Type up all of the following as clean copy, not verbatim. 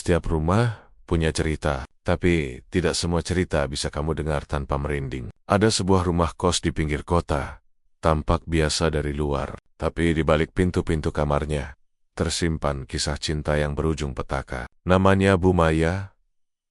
Setiap rumah punya cerita, tapi tidak semua cerita bisa kamu dengar tanpa merinding. Ada sebuah rumah kos di pinggir kota, tampak biasa dari luar, tapi di balik pintu-pintu kamarnya tersimpan kisah cinta yang berujung petaka. Namanya Bu Maya.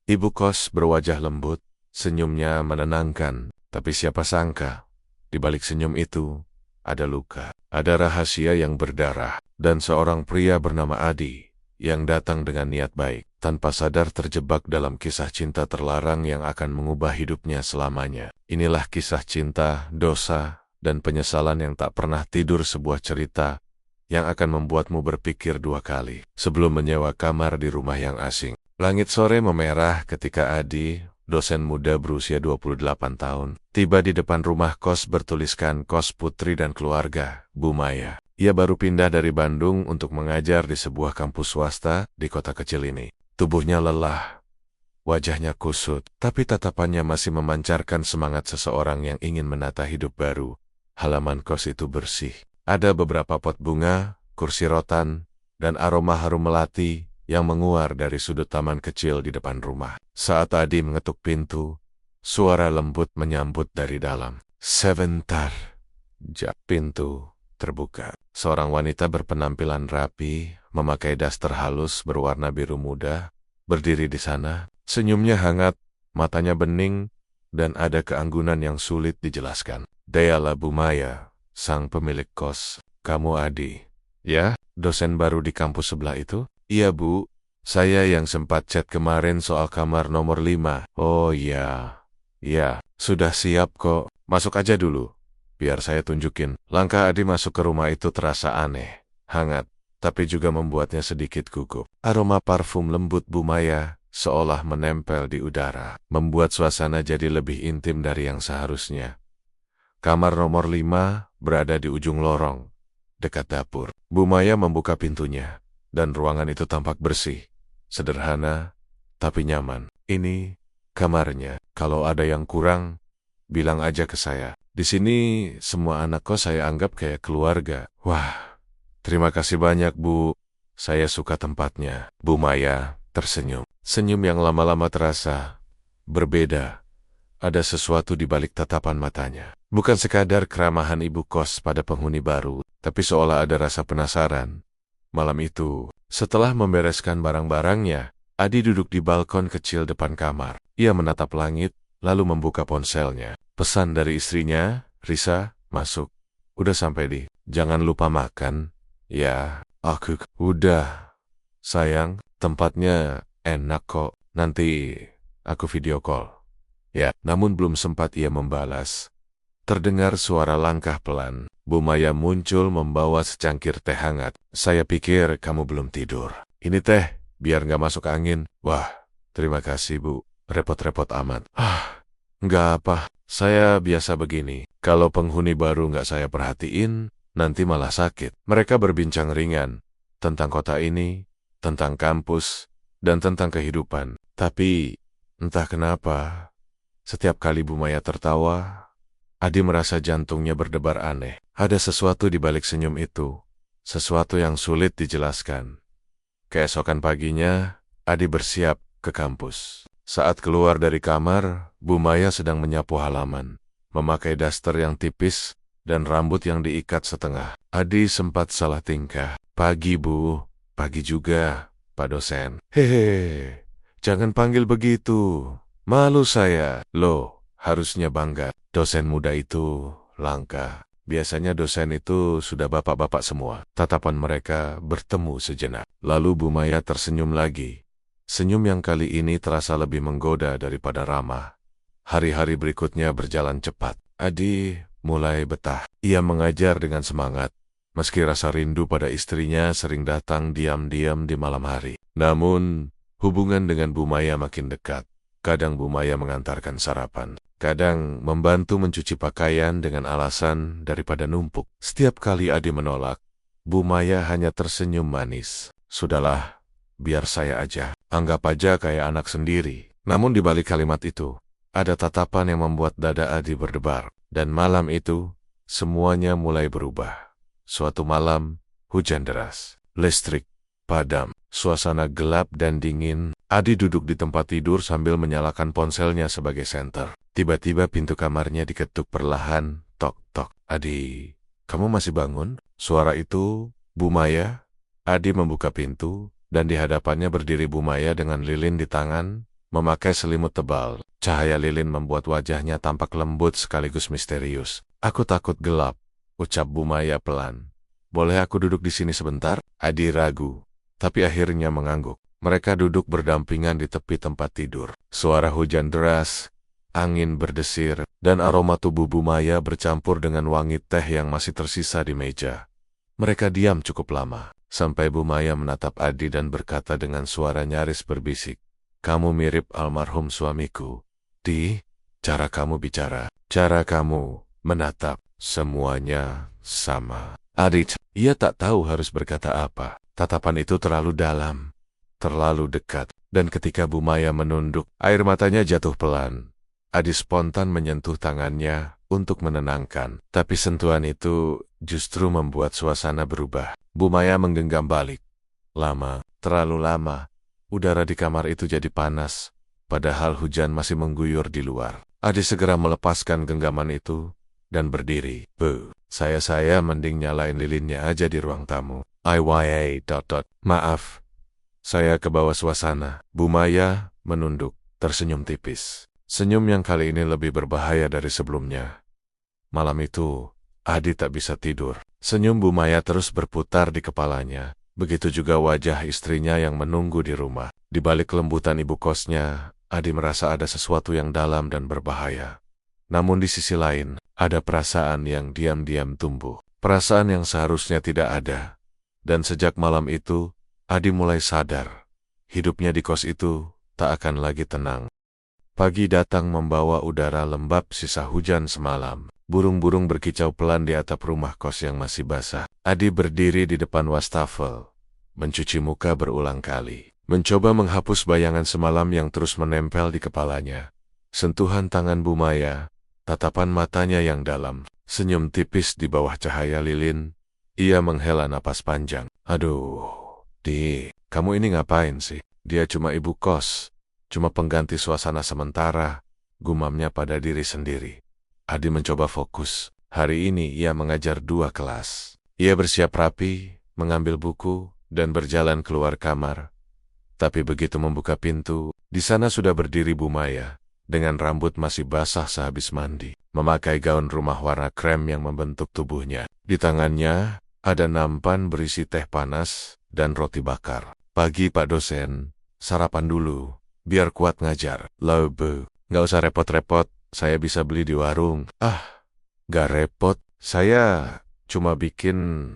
Ibu kos berwajah lembut, senyumnya menenangkan, tapi siapa sangka di balik senyum itu ada luka, ada rahasia yang berdarah, dan seorang pria bernama Adi yang datang dengan niat baik, tanpa sadar terjebak dalam kisah cinta terlarang yang akan mengubah hidupnya selamanya. Inilah kisah cinta, dosa, dan penyesalan yang tak pernah tidur, sebuah cerita yang akan membuatmu berpikir dua kali sebelum menyewa kamar di rumah yang asing. Langit sore memerah ketika Adi, dosen muda berusia 28 tahun, tiba di depan rumah kos bertuliskan Kos Putri dan Keluarga, Bu Maya. Ia baru pindah dari Bandung untuk mengajar di sebuah kampus swasta di kota kecil ini. Tubuhnya lelah, wajahnya kusut, tapi tatapannya masih memancarkan semangat seseorang yang ingin menata hidup baru. Halaman kos itu bersih. Ada beberapa pot bunga, kursi rotan, dan aroma harum melati yang menguar dari sudut taman kecil di depan rumah. Saat Adi mengetuk pintu, suara lembut menyambut dari dalam. Sebentar. Pintu terbuka. Seorang wanita berpenampilan rapi, memakai daster halus berwarna biru muda, berdiri di sana. Senyumnya hangat, matanya bening, dan ada keanggunan yang sulit dijelaskan. Dialah Bu Maya, sang pemilik kos. Kamu Adi? Ya, dosen baru di kampus sebelah itu? Iya Bu, saya yang sempat chat kemarin soal kamar nomor 5. Oh iya, sudah siap kok. Masuk aja dulu. Biar saya tunjukin. Langkah Adi masuk ke rumah itu terasa aneh, hangat, tapi juga membuatnya sedikit gugup. Aroma parfum lembut Bu Maya seolah menempel di udara, membuat suasana jadi lebih intim dari yang seharusnya. Kamar nomor 5 berada di ujung lorong, dekat dapur. Bu Maya membuka pintunya, dan ruangan itu tampak bersih, sederhana, tapi nyaman. Ini kamarnya. Kalau ada yang kurang, bilang aja ke saya. Di sini semua anak kos saya anggap kayak keluarga. Wah, terima kasih banyak Bu. Saya suka tempatnya. Bu Maya tersenyum. Senyum yang lama-lama terasa berbeda. Ada sesuatu di balik tatapan matanya. Bukan sekadar keramahan ibu kos pada penghuni baru, tapi seolah ada rasa penasaran. Malam itu, setelah membereskan barang-barangnya, Adi duduk di balkon kecil depan kamar. Ia menatap langit, lalu membuka ponselnya. Pesan dari istrinya, Risa, masuk. Udah sampai di. Jangan lupa makan. Ya, aku. Udah. Sayang, tempatnya enak kok. Nanti aku video call. Ya, namun belum sempat ia membalas. Terdengar suara langkah pelan. Bu Maya muncul membawa secangkir teh hangat. Saya pikir kamu belum tidur. Ini teh, biar nggak masuk angin. Wah, terima kasih Bu. Repot-repot amat. Nggak apa. Saya biasa begini. Kalau penghuni baru nggak saya perhatiin, nanti malah sakit. Mereka berbincang ringan tentang kota ini, tentang kampus, dan tentang kehidupan. Tapi, entah kenapa, setiap kali Bu Maya tertawa, Adi merasa jantungnya berdebar aneh. Ada sesuatu di balik senyum itu, sesuatu yang sulit dijelaskan. Keesokan paginya, Adi bersiap ke kampus. Saat keluar dari kamar, Bu Maya sedang menyapu halaman, memakai daster yang tipis dan rambut yang diikat setengah. Adi sempat salah tingkah. Pagi Bu, pagi juga, Pak dosen. Hehe, jangan panggil begitu. Malu saya. Loh, harusnya bangga. Dosen muda itu langka. Biasanya dosen itu sudah bapak-bapak semua. Tatapan mereka bertemu sejenak. Lalu Bu Maya tersenyum lagi. Senyum yang kali ini terasa lebih menggoda daripada ramah. Hari-hari berikutnya berjalan cepat. Adi mulai betah. Ia mengajar dengan semangat, meski rasa rindu pada istrinya sering datang diam-diam di malam hari. Namun, hubungan dengan Bu Maya makin dekat. Kadang Bu Maya mengantarkan sarapan. Kadang membantu mencuci pakaian dengan alasan daripada numpuk. Setiap kali Adi menolak, Bu Maya hanya tersenyum manis. Sudahlah, biar saya aja. Anggap aja kayak anak sendiri. Namun di balik kalimat itu, ada tatapan yang membuat dada Adi berdebar. Dan malam itu, semuanya mulai berubah. Suatu malam, hujan deras. Listrik padam. Suasana gelap dan dingin. Adi duduk di tempat tidur sambil menyalakan ponselnya sebagai senter. Tiba-tiba pintu kamarnya diketuk perlahan. Tok, tok. Adi, kamu masih bangun? Suara itu, Bu Maya. Adi membuka pintu, dan di hadapannya berdiri Bu Maya dengan lilin di tangan, memakai selimut tebal. Cahaya lilin membuat wajahnya tampak lembut sekaligus misterius. Aku takut gelap, ucap Bu Maya pelan. Boleh aku duduk di sini sebentar? Adi ragu, tapi akhirnya mengangguk. Mereka duduk berdampingan di tepi tempat tidur. Suara hujan deras, angin berdesir, dan aroma tubuh Bu Maya bercampur dengan wangi teh yang masih tersisa di meja. Mereka diam cukup lama, sampai Bu Maya menatap Adi dan berkata dengan suara nyaris berbisik, "Kamu mirip almarhum suamiku. Di, cara kamu bicara, cara kamu menatap, semuanya sama." Adi, ia tak tahu harus berkata apa. Tatapan itu terlalu dalam, terlalu dekat, dan ketika Bu Maya menunduk, air matanya jatuh pelan. Adi spontan menyentuh tangannya untuk menenangkan, tapi sentuhan itu justru membuat suasana berubah. Bu Maya menggenggam balik. Lama, terlalu lama, udara di kamar itu jadi panas, padahal hujan masih mengguyur di luar. Adi segera melepaskan genggaman itu dan berdiri. Bu, saya mending nyalain lilinnya aja di ruang tamu. Maaf, saya kebawa suasana. Bu Maya menunduk, tersenyum tipis. Senyum yang kali ini lebih berbahaya dari sebelumnya. Malam itu, Adi tak bisa tidur. Senyum Bu Maya terus berputar di kepalanya. Begitu juga wajah istrinya yang menunggu di rumah. Di balik kelembutan ibu kosnya, Adi merasa ada sesuatu yang dalam dan berbahaya. Namun di sisi lain, ada perasaan yang diam-diam tumbuh. Perasaan yang seharusnya tidak ada. Dan sejak malam itu, Adi mulai sadar. Hidupnya di kos itu tak akan lagi tenang. Pagi datang membawa udara lembab sisa hujan semalam. Burung-burung berkicau pelan di atap rumah kos yang masih basah. Adi berdiri di depan wastafel, mencuci muka berulang kali. Mencoba menghapus bayangan semalam yang terus menempel di kepalanya. Sentuhan tangan Bu Maya, tatapan matanya yang dalam, senyum tipis di bawah cahaya lilin. Ia menghela napas panjang. Aduh, Di, kamu ini ngapain sih? Dia cuma ibu kos, cuma pengganti suasana sementara, gumamnya pada diri sendiri. Adi mencoba fokus. Hari ini ia mengajar 2 kelas. Ia bersiap rapi, mengambil buku, dan berjalan keluar kamar. Tapi begitu membuka pintu, di sana sudah berdiri Bu Maya, dengan rambut masih basah sehabis mandi, memakai gaun rumah warna krem yang membentuk tubuhnya. Di tangannya, ada nampan berisi teh panas dan roti bakar. Pagi Pak dosen, sarapan dulu, biar kuat ngajar. Loh Bu, nggak usah repot-repot, saya bisa beli di warung. Ah, nggak repot, saya cuma bikin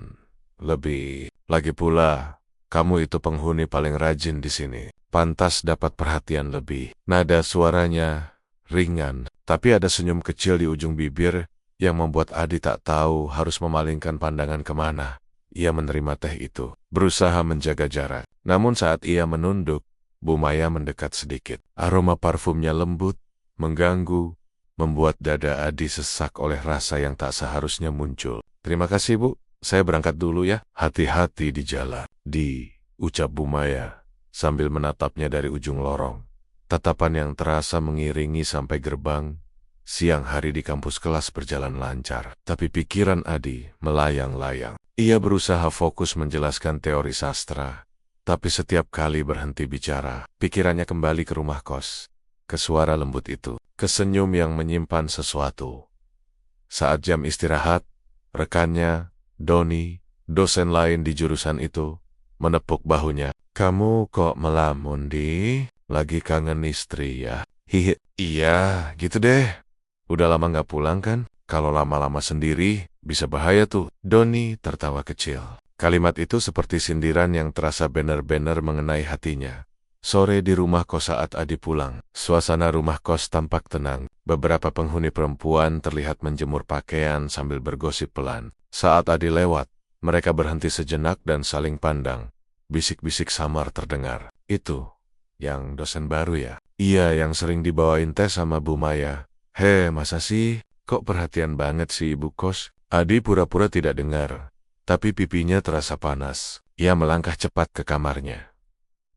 lebih. Lagi pula, kamu itu penghuni paling rajin di sini. Pantas dapat perhatian lebih. Nada suaranya ringan, tapi ada senyum kecil di ujung bibir yang membuat Adi tak tahu harus memalingkan pandangan kemana. Ia menerima teh itu, berusaha menjaga jarak. Namun saat ia menunduk, Bu Maya mendekat sedikit. Aroma parfumnya lembut, mengganggu, membuat dada Adi sesak oleh rasa yang tak seharusnya muncul. Terima kasih Bu, saya berangkat dulu ya. Hati-hati di jalan. Di, ucap Bu Maya, sambil menatapnya dari ujung lorong. Tatapan yang terasa mengiringi sampai gerbang. Siang hari di kampus kelas berjalan lancar, tapi pikiran Adi melayang-layang. Ia berusaha fokus menjelaskan teori sastra, tapi setiap kali berhenti bicara, pikirannya kembali ke rumah kos, ke suara lembut itu, ke senyum yang menyimpan sesuatu. Saat jam istirahat, rekannya, Doni, dosen lain di jurusan itu, menepuk bahunya. Kamu kok melamun, Di? Lagi kangen istri ya? Hihi, iya, gitu deh. Udah lama gak pulang kan? Kalau lama-lama sendiri, bisa bahaya tuh. Doni tertawa kecil. Kalimat itu seperti sindiran yang terasa benar-benar mengenai hatinya. Sore di rumah kos saat Adi pulang. Suasana rumah kos tampak tenang. Beberapa penghuni perempuan terlihat menjemur pakaian sambil bergosip pelan. Saat Adi lewat, mereka berhenti sejenak dan saling pandang. Bisik-bisik samar terdengar. Itu, yang dosen baru ya? Iya, yang sering dibawain teh sama Bu Maya. Masa sih? Kok perhatian banget si ibu kos? Adi pura-pura tidak dengar, tapi pipinya terasa panas. Ia melangkah cepat ke kamarnya.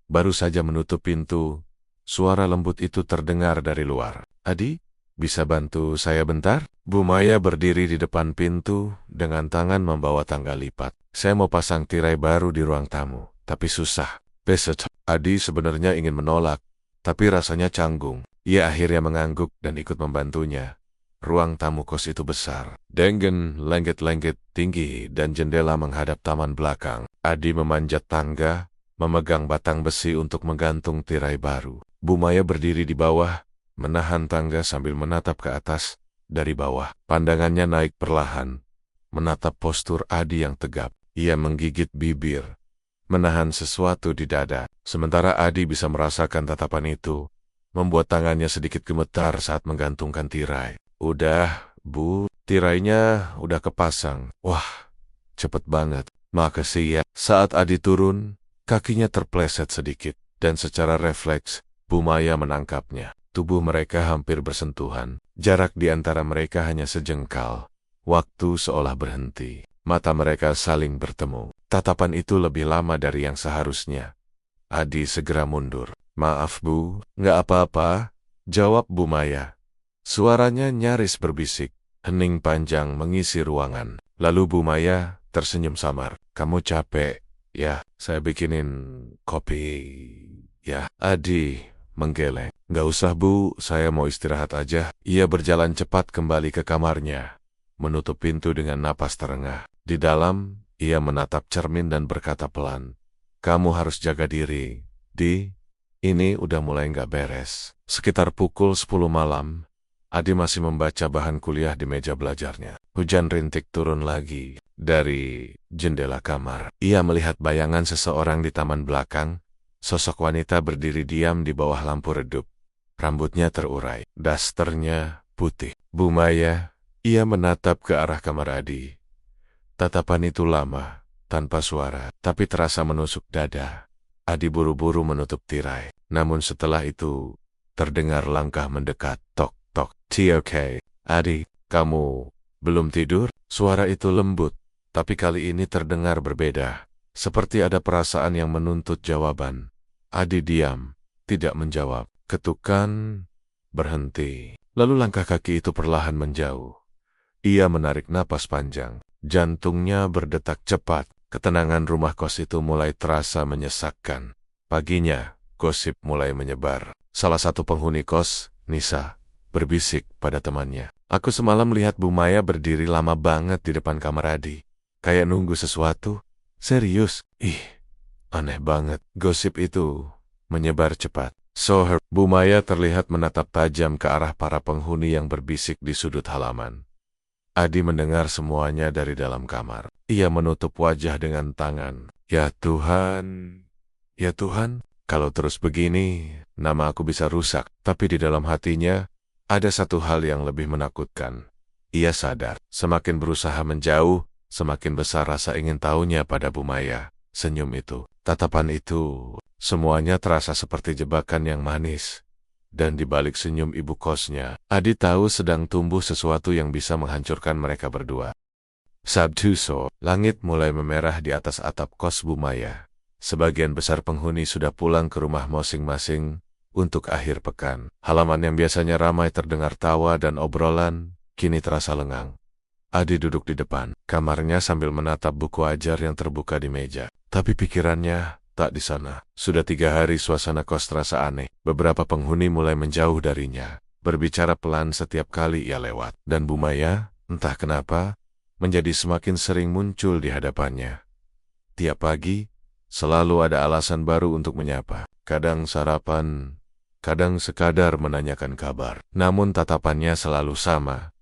Baru saja menutup pintu, suara lembut itu terdengar dari luar. Adi, bisa bantu saya bentar? Bu Maya berdiri di depan pintu dengan tangan membawa tangga lipat. Saya mau pasang tirai baru di ruang tamu, tapi susah. Besok, Adi sebenarnya ingin menolak, tapi rasanya canggung. Ia akhirnya mengangguk dan ikut membantunya. Ruang tamu kos itu besar, dengan langit-langit tinggi dan jendela menghadap taman belakang. Adi memanjat tangga, memegang batang besi untuk menggantung tirai baru. Bu Maya berdiri di bawah, menahan tangga sambil menatap ke atas. Dari bawah, pandangannya naik perlahan, menatap postur Adi yang tegap. Ia menggigit bibir, menahan sesuatu di dada. Sementara Adi bisa merasakan tatapan itu, membuat tangannya sedikit gemetar saat menggantungkan tirai. Udah, Bu, tirainya udah kepasang. Wah, cepet banget. Makasih ya. Saat Adi turun, kakinya terpleset sedikit, dan secara refleks, Bu Maya menangkapnya. Tubuh mereka hampir bersentuhan. Jarak di antara mereka hanya sejengkal. Waktu seolah berhenti. Mata mereka saling bertemu. Tatapan itu lebih lama dari yang seharusnya. Adi segera mundur. Maaf Bu, nggak apa-apa, jawab Bu Maya. Suaranya nyaris berbisik. Hening panjang mengisi ruangan. Lalu Bu Maya tersenyum samar. Kamu capek? Ya, saya bikinin kopi. Ya, Adi menggeleng. Nggak usah Bu, saya mau istirahat aja. Ia berjalan cepat kembali ke kamarnya, menutup pintu dengan napas terengah. Di dalam, ia menatap cermin dan berkata pelan, kamu harus jaga diri, Di. Ini udah mulai nggak beres. Sekitar pukul 10 malam, Adi masih membaca bahan kuliah di meja belajarnya. Hujan rintik turun lagi dari jendela kamar. Ia melihat bayangan seseorang di taman belakang. Sosok wanita berdiri diam di bawah lampu redup. Rambutnya terurai, dasternya putih. Bu Maya, ia menatap ke arah kamar Adi. Tatapan itu lama, tanpa suara, tapi terasa menusuk dada. Adi buru-buru menutup tirai. Namun setelah itu, terdengar langkah mendekat. Tok, tok. TOK. Adi, kamu belum tidur? Suara itu lembut, tapi kali ini terdengar berbeda. Seperti ada perasaan yang menuntut jawaban. Adi diam, tidak menjawab. Ketukan berhenti. Lalu langkah kaki itu perlahan menjauh. Ia menarik napas panjang. Jantungnya berdetak cepat. Ketenangan rumah kos itu mulai terasa menyesakkan. Paginya, gosip mulai menyebar. Salah satu penghuni kos, Nisa, berbisik pada temannya. Aku semalam lihat Bu Maya berdiri lama banget di depan kamar Adi. Kayak nunggu sesuatu. Serius? Ih, aneh banget. Gosip itu menyebar cepat. Bu Maya terlihat menatap tajam ke arah para penghuni yang berbisik di sudut halaman. Adi mendengar semuanya dari dalam kamar. Ia menutup wajah dengan tangan. Ya Tuhan, ya Tuhan, kalau terus begini, nama aku bisa rusak. Tapi di dalam hatinya, ada satu hal yang lebih menakutkan. Ia sadar, semakin berusaha menjauh, semakin besar rasa ingin tahunya pada Bu Maya. Senyum itu, tatapan itu, semuanya terasa seperti jebakan yang manis. Dan di balik senyum ibu kosnya, Adi tahu sedang tumbuh sesuatu yang bisa menghancurkan mereka berdua. Sabtu sore, langit mulai memerah di atas atap kos Bu Maya. Sebagian besar penghuni sudah pulang ke rumah masing-masing untuk akhir pekan. Halaman yang biasanya ramai terdengar tawa dan obrolan, kini terasa lengang. Adi duduk di depan kamarnya sambil menatap buku ajar yang terbuka di meja. Tapi pikirannya tak di sana. Sudah 3 hari suasana kos terasa aneh. Beberapa penghuni mulai menjauh darinya. Berbicara pelan setiap kali ia lewat. Dan Bu Maya, entah kenapa, menjadi semakin sering muncul di hadapannya. Tiap pagi, selalu ada alasan baru untuk menyapa. Kadang sarapan, kadang sekadar menanyakan kabar. Namun tatapannya selalu sama.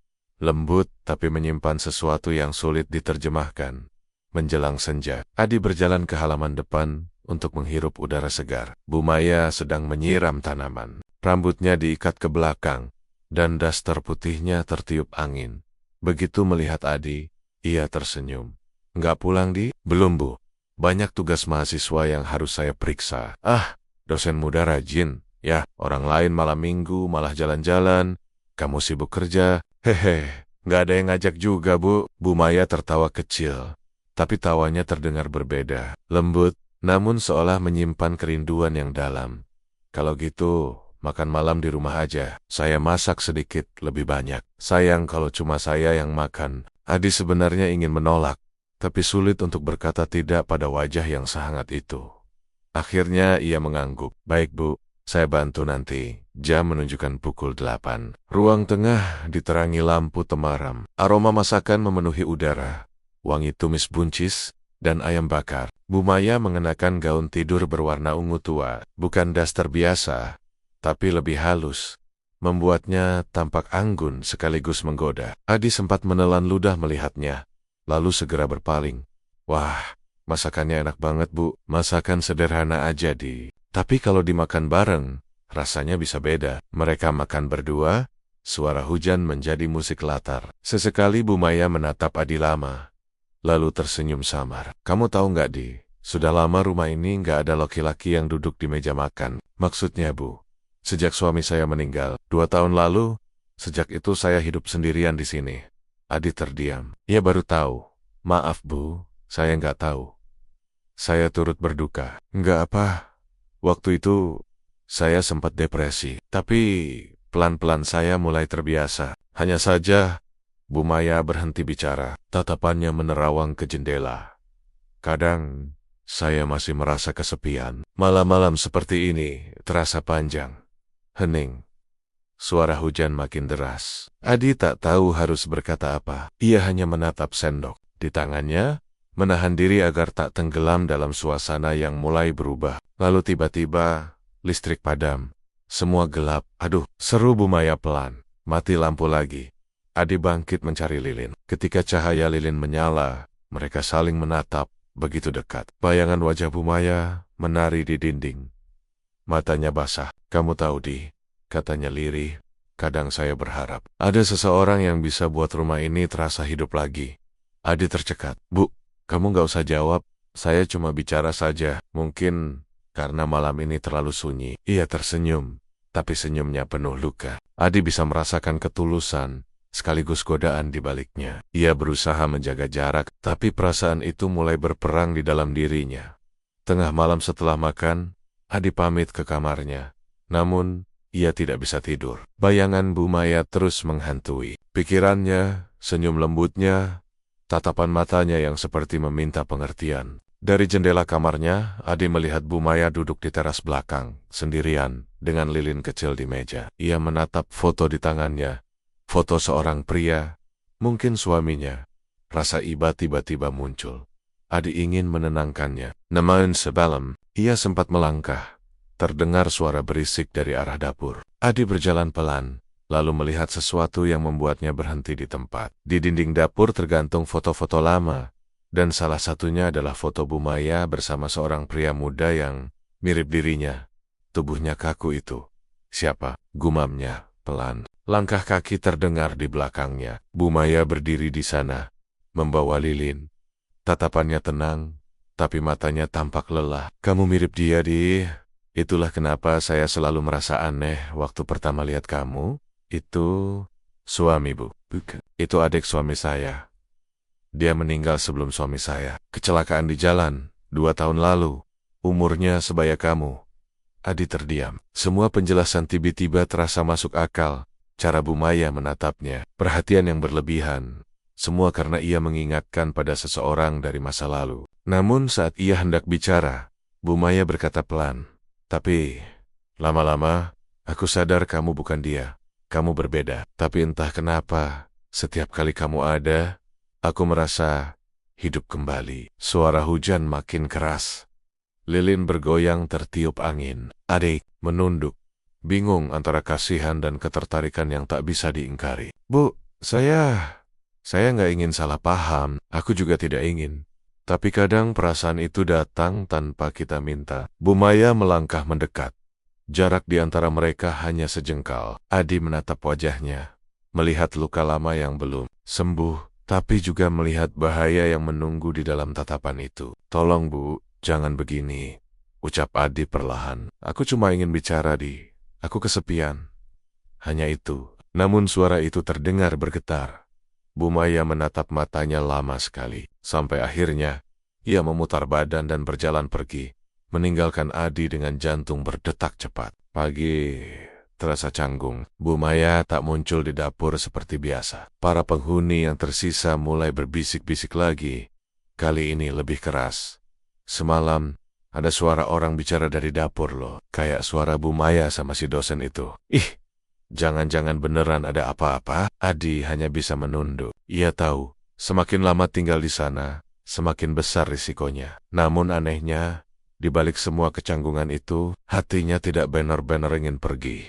Lembut tapi menyimpan sesuatu yang sulit diterjemahkan. Menjelang senja, Adi berjalan ke halaman depan untuk menghirup udara segar. Bu Maya sedang menyiram tanaman. Rambutnya diikat ke belakang, dan daster putihnya tertiup angin. Begitu melihat Adi, ia tersenyum. Nggak pulang Di? Belum Bu. Banyak tugas mahasiswa yang harus saya periksa. Ah, dosen muda rajin. Ya, orang lain malam minggu malah jalan-jalan. Kamu sibuk kerja. Hehe, nggak ada yang ngajak juga Bu. Bu Maya tertawa kecil. Tapi tawanya terdengar berbeda, lembut, namun seolah menyimpan kerinduan yang dalam. Kalau gitu, makan malam di rumah aja. Saya masak sedikit lebih banyak. Sayang kalau cuma saya yang makan. Adi sebenarnya ingin menolak, tapi sulit untuk berkata tidak pada wajah yang sehangat itu. Akhirnya ia mengangguk. Baik bu, saya bantu nanti. Jam menunjukkan pukul 8. Ruang tengah diterangi lampu temaram. Aroma masakan memenuhi udara. Wangi tumis buncis dan ayam bakar. Bu Maya mengenakan gaun tidur berwarna ungu tua. Bukan daster biasa, tapi lebih halus. Membuatnya tampak anggun sekaligus menggoda. Adi sempat menelan ludah melihatnya, lalu segera berpaling. Wah, masakannya enak banget bu. Masakan sederhana aja tapi kalau dimakan bareng, rasanya bisa beda. Mereka makan berdua, suara hujan menjadi musik latar. Sesekali Bu Maya menatap Adi lama, lalu tersenyum samar. Kamu tahu nggak sudah lama rumah ini nggak ada laki-laki yang duduk di meja makan. Maksudnya bu, sejak suami saya meninggal, 2 tahun lalu, sejak itu saya hidup sendirian di sini. Adi terdiam. Ia baru tahu. Maaf bu, saya nggak tahu. Saya turut berduka. Nggak apa. Waktu itu, saya sempat depresi. Tapi, pelan-pelan saya mulai terbiasa. Hanya saja, Bu Maya berhenti bicara. Tatapannya menerawang ke jendela. Kadang, saya masih merasa kesepian. Malam-malam seperti ini terasa panjang. Hening. Suara hujan makin deras. Adi tak tahu harus berkata apa. Ia hanya menatap sendok di tangannya, menahan diri agar tak tenggelam dalam suasana yang mulai berubah. Lalu tiba-tiba, listrik padam. Semua gelap. Aduh, seru Bu Maya pelan. Mati lampu lagi. Adi bangkit mencari lilin. Ketika cahaya lilin menyala, mereka saling menatap, begitu dekat. Bayangan wajah Bu Maya menari di dinding. Matanya basah. Kamu tahu katanya lirih, kadang saya berharap ada seseorang yang bisa buat rumah ini terasa hidup lagi. Adi tercekat. Bu, kamu gak usah jawab, saya cuma bicara saja. Mungkin karena malam ini terlalu sunyi. Ia tersenyum, tapi senyumnya penuh luka. Adi bisa merasakan ketulusan, sekaligus godaan di baliknya. Ia berusaha menjaga jarak, tapi perasaan itu mulai berperang di dalam dirinya. Tengah malam setelah makan, Adi pamit ke kamarnya. Namun, ia tidak bisa tidur. Bayangan Bu Maya terus menghantui. Pikirannya, senyum lembutnya, tatapan matanya yang seperti meminta pengertian. Dari jendela kamarnya, Adi melihat Bu Maya duduk di teras belakang, sendirian, dengan lilin kecil di meja. Ia menatap foto di tangannya. Foto seorang pria, mungkin suaminya. Rasa iba tiba-tiba muncul. Adi ingin menenangkannya. Namun sebelum, ia sempat melangkah. Terdengar suara berisik dari arah dapur. Adi berjalan pelan, lalu melihat sesuatu yang membuatnya berhenti di tempat. Di dinding dapur tergantung foto-foto lama, dan salah satunya adalah foto Bu Maya bersama seorang pria muda yang mirip dirinya. Tubuhnya kaku itu. Siapa? Gumamnya, pelan. Langkah kaki terdengar di belakangnya. Bu Maya berdiri di sana, membawa lilin. Tatapannya tenang, tapi matanya tampak lelah. Kamu mirip dia, Itulah kenapa saya selalu merasa aneh waktu pertama lihat kamu. Itu suami bu. Bukan. Itu adik suami saya. Dia meninggal sebelum suami saya. Kecelakaan di jalan, 2 tahun lalu. Umurnya sebaya kamu. Adi terdiam. Semua penjelasan tiba-tiba terasa masuk akal. Cara Bu Maya menatapnya. Perhatian yang berlebihan. Semua karena ia mengingatkan pada seseorang dari masa lalu. Namun saat ia hendak bicara, Bu Maya berkata pelan. Tapi, lama-lama, aku sadar kamu bukan dia. Kamu berbeda. Tapi entah kenapa, setiap kali kamu ada, aku merasa hidup kembali. Suara hujan makin keras. Lilin bergoyang tertiup angin. Adik menunduk, bingung antara kasihan dan ketertarikan yang tak bisa diingkari. Bu, saya nggak ingin salah paham. Aku juga tidak ingin. Tapi kadang perasaan itu datang tanpa kita minta. Bu Maya melangkah mendekat. Jarak di antara mereka hanya sejengkal. Adi menatap wajahnya, melihat luka lama yang belum sembuh, tapi juga melihat bahaya yang menunggu di dalam tatapan itu. Tolong bu, jangan begini, ucap Adi perlahan. Aku cuma ingin bicara aku kesepian. Hanya itu. Namun suara itu terdengar bergetar. Bu Maya menatap matanya lama sekali, sampai akhirnya Ia memutar badan dan berjalan pergi, meninggalkan Adi dengan jantung berdetak cepat. Pagi terasa canggung. Bu Maya tak muncul di dapur seperti biasa. Para penghuni yang tersisa mulai berbisik-bisik lagi. Kali ini lebih keras. Semalam, ada suara orang bicara dari dapur loh. Kayak suara Bu Maya sama si dosen itu. Ih, jangan-jangan beneran ada apa-apa? Adi hanya bisa menunduk. Ia tahu, semakin lama tinggal di sana, semakin besar risikonya. Namun anehnya, di balik semua kecanggungan itu, hatinya tidak benar-benar ingin pergi.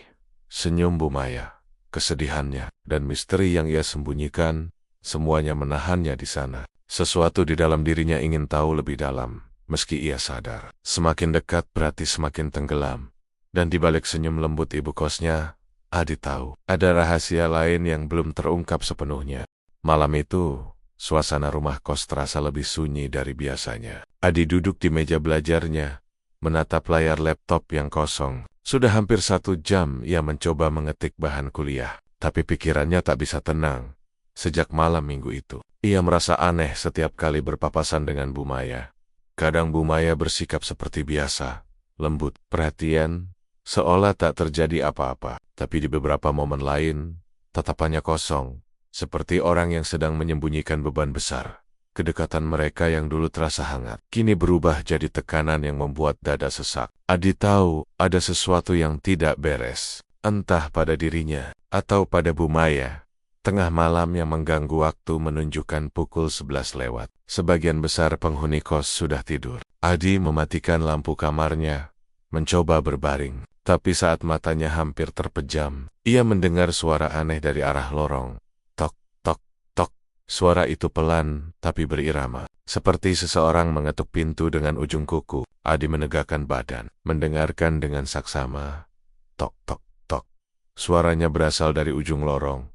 Senyum Bu Maya, kesedihannya, dan misteri yang ia sembunyikan, semuanya menahannya di sana. Sesuatu di dalam dirinya ingin tahu lebih dalam, meski ia sadar. Semakin dekat berarti semakin tenggelam. Dan di balik senyum lembut ibu kosnya, Adi tahu, ada rahasia lain yang belum terungkap sepenuhnya. Malam itu, suasana rumah kos terasa lebih sunyi dari biasanya. Adi duduk di meja belajarnya, menatap layar laptop yang kosong. Sudah hampir 1 jam ia mencoba mengetik bahan kuliah, tapi pikirannya tak bisa tenang. Sejak malam minggu itu, ia merasa aneh setiap kali berpapasan dengan Bu Maya. Kadang Bu Maya bersikap seperti biasa, lembut, perhatian, seolah tak terjadi apa-apa. Tapi di beberapa momen lain, tatapannya kosong, seperti orang yang sedang menyembunyikan beban besar. Kedekatan mereka yang dulu terasa hangat, kini berubah jadi tekanan yang membuat dada sesak. Adi tahu ada sesuatu yang tidak beres, entah pada dirinya atau pada Bu Maya. Tengah malam yang mengganggu waktu menunjukkan pukul 11 lewat. Sebagian besar penghuni kos sudah tidur. Adi mematikan lampu kamarnya, mencoba berbaring. Tapi saat matanya hampir terpejam, ia mendengar suara aneh dari arah lorong. Tok, tok, tok. Suara itu pelan, tapi berirama. Seperti seseorang mengetuk pintu dengan ujung kuku. Adi menegakkan badan, mendengarkan dengan saksama. Tok, tok, tok. Suaranya berasal dari ujung lorong,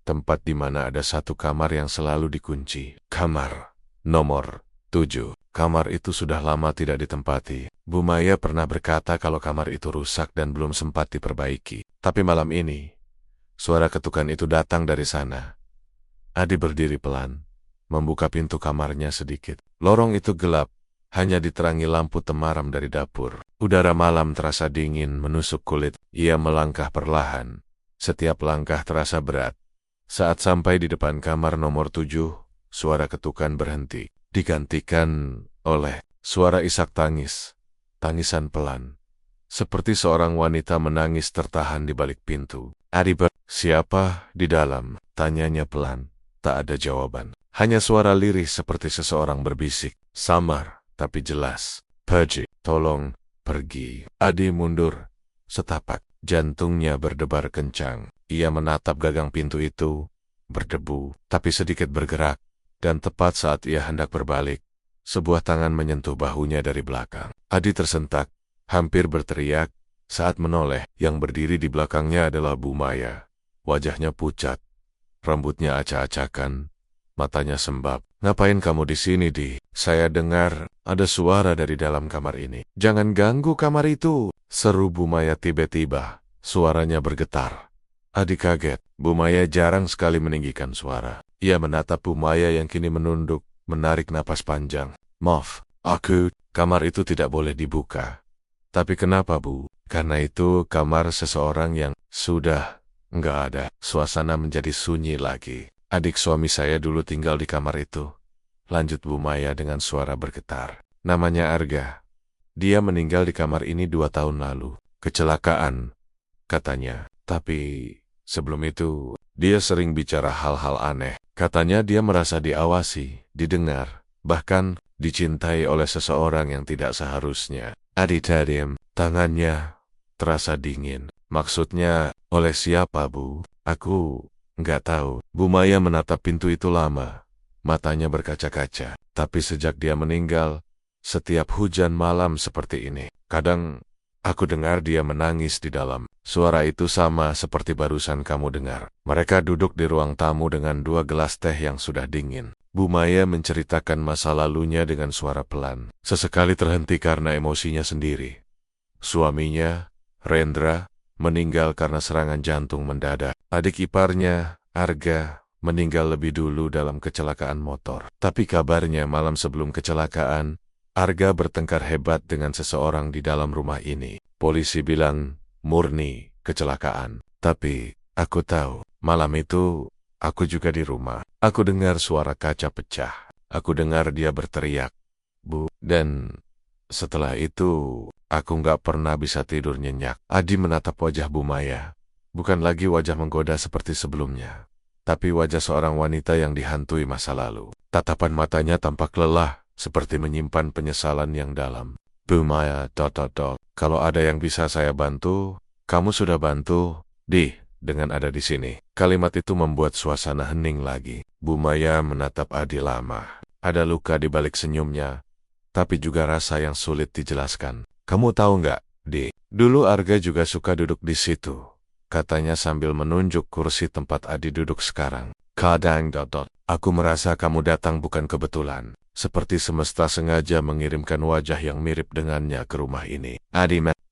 tempat di mana ada satu kamar yang selalu dikunci. Kamar nomor 7. Kamar itu sudah lama tidak ditempati. Bu Maya pernah berkata kalau kamar itu rusak dan belum sempat diperbaiki. Tapi malam ini, suara ketukan itu datang dari sana. Adi berdiri pelan, membuka pintu kamarnya sedikit. Lorong itu gelap, hanya diterangi lampu temaram dari dapur. Udara malam terasa dingin menusuk kulit. Ia melangkah perlahan. Setiap langkah terasa berat. Saat sampai di depan kamar nomor 7, suara ketukan berhenti, digantikan oleh suara isak tangis. Tangisan pelan, seperti seorang wanita menangis tertahan di balik pintu. Adi siapa di dalam? Tanyanya pelan. Tak ada jawaban. Hanya suara lirih seperti seseorang berbisik. Samar, tapi jelas. Pergi, tolong, pergi. Adi mundur setapak. Jantungnya berdebar kencang. Ia menatap gagang pintu itu, berdebu, tapi sedikit bergerak. Dan tepat saat ia hendak berbalik, sebuah tangan menyentuh bahunya dari belakang. Adi tersentak, hampir berteriak, saat menoleh. Yang berdiri di belakangnya adalah Bu Maya. Wajahnya pucat, rambutnya acak-acakan, matanya sembab. Ngapain kamu di sini, Di? Saya dengar ada suara dari dalam kamar ini. Jangan ganggu kamar itu, seru Bu Maya tiba-tiba. Suaranya bergetar. Adi kaget. Bu Maya jarang sekali meninggikan suara. Ia menatap Bu Maya yang kini menunduk, menarik napas panjang. Maaf, kamar itu tidak boleh dibuka. Tapi kenapa, Bu? Karena itu kamar seseorang yang sudah nggak ada. Suasana menjadi sunyi lagi. Adik suami saya dulu tinggal di kamar itu. Lanjut Bu Maya dengan suara bergetar. Namanya Arga. Dia meninggal di kamar ini 2 tahun lalu. Kecelakaan, katanya. Tapi sebelum itu, dia sering bicara hal-hal aneh. Katanya dia merasa diawasi, didengar, bahkan dicintai oleh seseorang yang tidak seharusnya. Adi terdiam, tangannya terasa dingin. Maksudnya, oleh siapa, Bu? Aku nggak tahu. Bu Maya menatap pintu itu lama. Matanya berkaca-kaca. Tapi sejak dia meninggal, setiap hujan malam seperti ini, kadang aku dengar dia menangis di dalam. Suara itu sama seperti barusan kamu dengar. Mereka duduk di ruang tamu dengan 2 gelas teh yang sudah dingin. Bu Maya menceritakan masa lalunya dengan suara pelan. Sesekali terhenti karena emosinya sendiri. Suaminya, Rendra, meninggal karena serangan jantung mendadak. Adik iparnya, Arga, meninggal lebih dulu dalam kecelakaan motor. Tapi kabarnya malam sebelum kecelakaan, Arga bertengkar hebat dengan seseorang di dalam rumah ini. Polisi bilang murni kecelakaan. Tapi aku tahu, malam itu aku juga di rumah. Aku dengar suara kaca pecah. Aku dengar dia berteriak, "Bu." Dan setelah itu, aku nggak pernah bisa tidur nyenyak. Adi menatap wajah Bu Maya. Bukan lagi wajah menggoda seperti sebelumnya, tapi wajah seorang wanita yang dihantui masa lalu. Tatapan matanya tampak lelah, seperti menyimpan penyesalan yang dalam. "Bu Maya, kalau ada yang bisa saya bantu, kamu sudah bantu, dengan ada di sini." Kalimat itu membuat suasana hening lagi. Bu Maya menatap Adi lama. Ada luka di balik senyumnya, tapi juga rasa yang sulit dijelaskan. "Kamu tahu nggak, dulu Arga juga suka duduk di situ," katanya sambil menunjuk kursi tempat Adi duduk sekarang. "Kadang, aku merasa kamu datang bukan kebetulan. Seperti semesta sengaja mengirimkan wajah yang mirip dengannya ke rumah ini."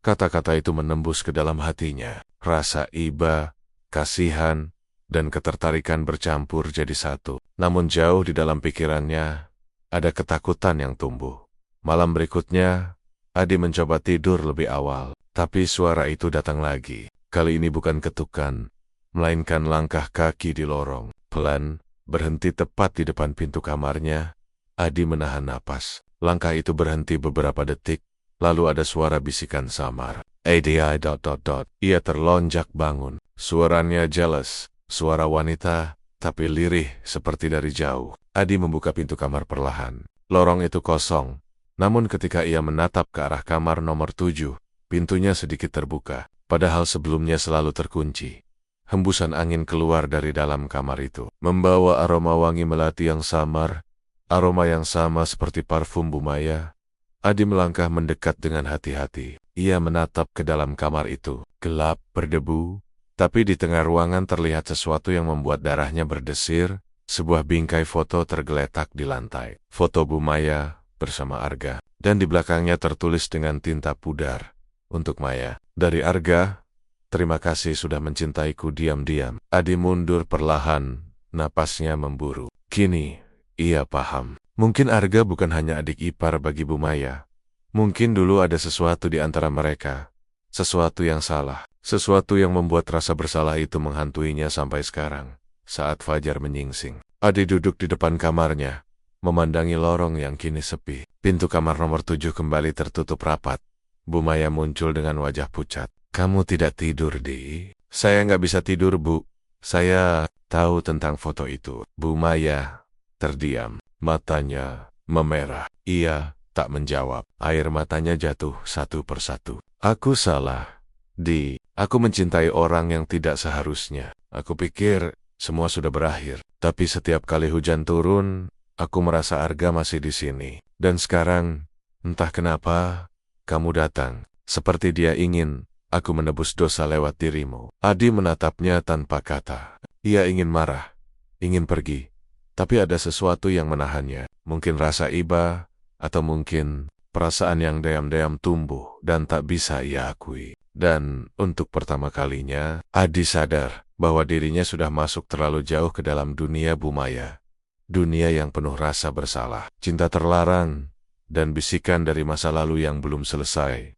Kata-kata itu menembus ke dalam hatinya. Rasa iba, kasihan, dan ketertarikan bercampur jadi satu. Namun jauh di dalam pikirannya, ada ketakutan yang tumbuh. Malam berikutnya, Adi mencoba tidur lebih awal, tapi suara itu datang lagi. Kali ini bukan ketukan, melainkan langkah kaki di lorong. Pelan, berhenti tepat di depan pintu kamarnya. Adi menahan napas. Langkah itu berhenti beberapa detik, lalu ada suara bisikan samar. "Adi, Ia terlonjak bangun. Suaranya jelas, suara wanita, tapi lirih seperti dari jauh. Adi membuka pintu kamar perlahan. Lorong itu kosong, namun ketika ia menatap ke arah kamar nomor 7, pintunya sedikit terbuka, padahal sebelumnya selalu terkunci. Hembusan angin keluar dari dalam kamar itu, membawa aroma wangi melati yang samar, aroma yang sama seperti parfum Bu Maya. Adi melangkah mendekat dengan hati-hati. Ia menatap ke dalam kamar itu. Gelap, berdebu, tapi di tengah ruangan terlihat sesuatu yang membuat darahnya berdesir. Sebuah bingkai foto tergeletak di lantai. Foto Bu Maya bersama Arga, dan di belakangnya tertulis dengan tinta pudar, "Untuk Maya, dari Arga. Terima kasih sudah mencintaiku diam-diam." Adi mundur perlahan, napasnya memburu. Kini, ia paham. Mungkin Arga bukan hanya adik ipar bagi Bu Maya. Mungkin dulu ada sesuatu di antara mereka. Sesuatu yang salah. Sesuatu yang membuat rasa bersalah itu menghantuinya sampai sekarang, saat fajar menyingsing. Adi duduk di depan kamarnya, memandangi lorong yang kini sepi. Pintu kamar nomor 7 kembali tertutup rapat. Bu Maya muncul dengan wajah pucat. "Kamu tidak tidur, Di?" "Saya nggak bisa tidur, Bu. Saya tahu tentang foto itu." Bu Maya terdiam. Matanya memerah. Ia tak menjawab. Air matanya jatuh satu persatu. "Aku salah, Di. Aku mencintai orang yang tidak seharusnya. Aku pikir semua sudah berakhir. Tapi setiap kali hujan turun, aku merasa Arga masih di sini. Dan sekarang, entah kenapa, kamu datang. Seperti dia ingin aku menebus dosa lewat dirimu." Adi menatapnya tanpa kata. Ia ingin marah, ingin pergi. Tapi ada sesuatu yang menahannya. Mungkin rasa iba, atau mungkin perasaan yang diam-diam tumbuh dan tak bisa ia akui. Dan untuk pertama kalinya, Adi sadar bahwa dirinya sudah masuk terlalu jauh ke dalam dunia Bu Maya. Dunia yang penuh rasa bersalah, cinta terlarang, dan bisikan dari masa lalu yang belum selesai.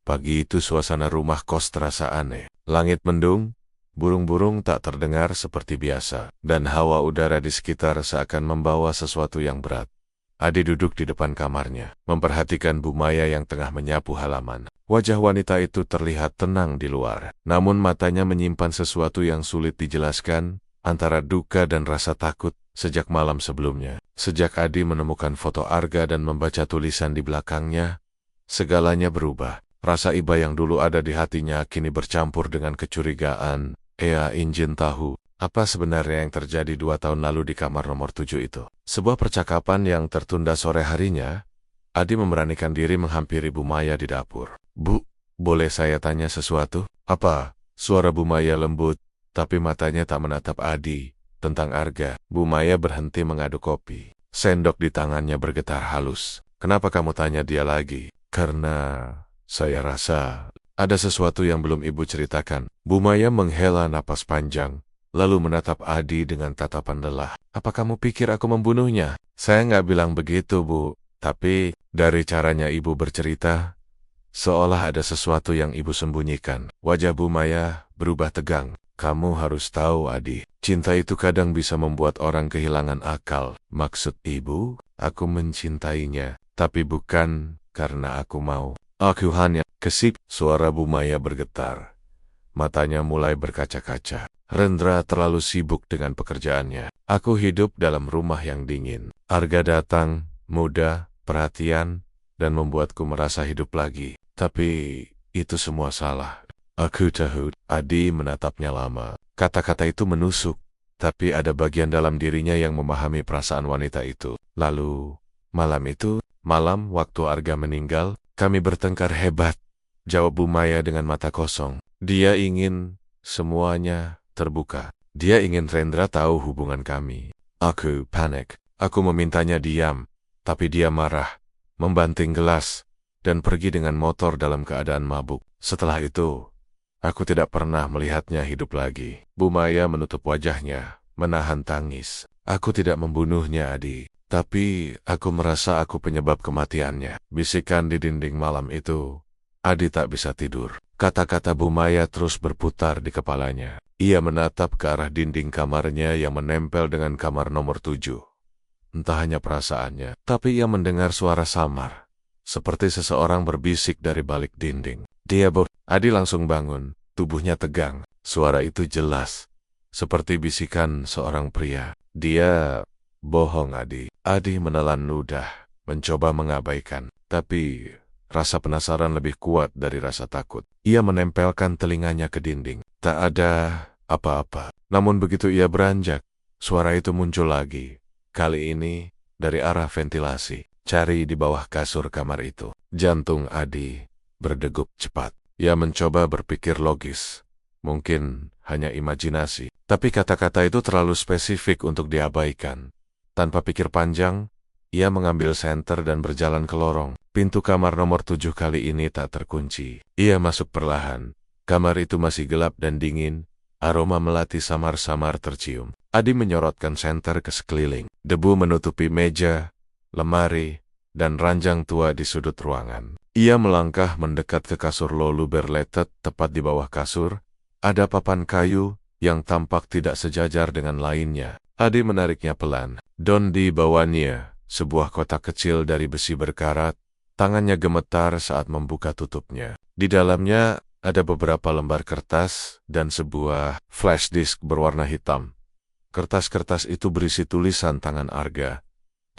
Pagi itu suasana rumah kos terasa aneh. Langit mendung, burung-burung tak terdengar seperti biasa, dan hawa udara di sekitar seakan membawa sesuatu yang berat. Adi duduk di depan kamarnya, memperhatikan Bu Maya yang tengah menyapu halaman. Wajah wanita itu terlihat tenang di luar, namun matanya menyimpan sesuatu yang sulit dijelaskan, antara duka dan rasa takut. Sejak malam sebelumnya, sejak Adi menemukan foto Arga dan membaca tulisan di belakangnya, segalanya berubah. Rasa iba yang dulu ada di hatinya kini bercampur dengan kecurigaan. Ia ingin tahu, apa sebenarnya yang terjadi 2 tahun lalu di kamar nomor 7 itu. Sebuah percakapan yang tertunda sore harinya, Adi memberanikan diri menghampiri Bu Maya di dapur. "Bu, boleh saya tanya sesuatu?" "Apa?" Suara Bu Maya lembut, tapi matanya tak menatap Adi. "Tentang Arga." Bu Maya berhenti mengaduk kopi. Sendok di tangannya bergetar halus. "Kenapa kamu tanya dia lagi?" "Karena saya rasa ada sesuatu yang belum ibu ceritakan." Bu Maya menghela napas panjang, lalu menatap Adi dengan tatapan lelah. Apa kamu pikir aku membunuhnya? Saya nggak bilang begitu, Bu. Tapi, dari caranya ibu bercerita, seolah ada sesuatu yang ibu sembunyikan. Wajah Bu Maya berubah tegang. Kamu harus tahu, Adi. Cinta itu kadang bisa membuat orang kehilangan akal. Maksud ibu, aku mencintainya. Tapi bukan karena aku mau. Aku hanya kesip. Suara Bu Maya bergetar. Matanya mulai berkaca-kaca. Rendra terlalu sibuk dengan pekerjaannya. Aku hidup dalam rumah yang dingin. Arga datang, muda, perhatian, dan membuatku merasa hidup lagi. Tapi itu semua salah. Aku tahu. Adi menatapnya lama. Kata-kata itu menusuk. Tapi ada bagian dalam dirinya yang memahami perasaan wanita itu. Lalu, malam waktu Arga meninggal, kami bertengkar hebat. Jawab Bu Maya dengan mata kosong. Dia ingin semuanya terbuka. Dia ingin Rendra tahu hubungan kami. Aku panik. Aku memintanya diam. Tapi dia marah, membanting gelas, dan pergi dengan motor dalam keadaan mabuk. Setelah itu, aku tidak pernah melihatnya hidup lagi. Bu Maya menutup wajahnya, menahan tangis. Aku tidak membunuhnya, Adi. Tapi aku merasa aku penyebab kematiannya. Bisikan di dinding malam itu. Adi tak bisa tidur. Kata-kata Bu Maya terus berputar di kepalanya. Ia menatap ke arah dinding kamarnya yang menempel dengan kamar nomor 7. Entah hanya perasaannya, tapi ia mendengar suara samar. Seperti seseorang berbisik dari balik dinding. Adi langsung bangun, tubuhnya tegang. Suara itu jelas, seperti bisikan seorang pria. Dia bohong, Adi. Adi menelan ludah, mencoba mengabaikan. Tapi rasa penasaran lebih kuat dari rasa takut. Ia menempelkan telinganya ke dinding. Tak ada apa-apa. Namun begitu ia beranjak, suara itu muncul lagi. Kali ini dari arah ventilasi. Cari di bawah kasur kamar itu. Jantung Adi berdegup cepat. Ia mencoba berpikir logis. Mungkin hanya imajinasi. Tapi kata-kata itu terlalu spesifik untuk diabaikan. Tanpa pikir panjang, ia mengambil senter dan berjalan ke lorong. Pintu kamar nomor 7 kali ini tak terkunci. Ia masuk perlahan. Kamar itu masih gelap dan dingin. Aroma melati samar-samar tercium. Adi menyorotkan senter ke sekeliling. Debu menutupi meja, lemari, dan ranjang tua di sudut ruangan. Ia melangkah mendekat ke kasur lolu berletet. Tepat di bawah kasur, ada papan kayu yang tampak tidak sejajar dengan lainnya. Adi menariknya pelan. Don di bawahnya, sebuah kotak kecil dari besi berkarat. Tangannya gemetar saat membuka tutupnya. Di dalamnya ada beberapa lembar kertas dan sebuah flash disk berwarna hitam. Kertas-kertas itu berisi tulisan tangan Arga.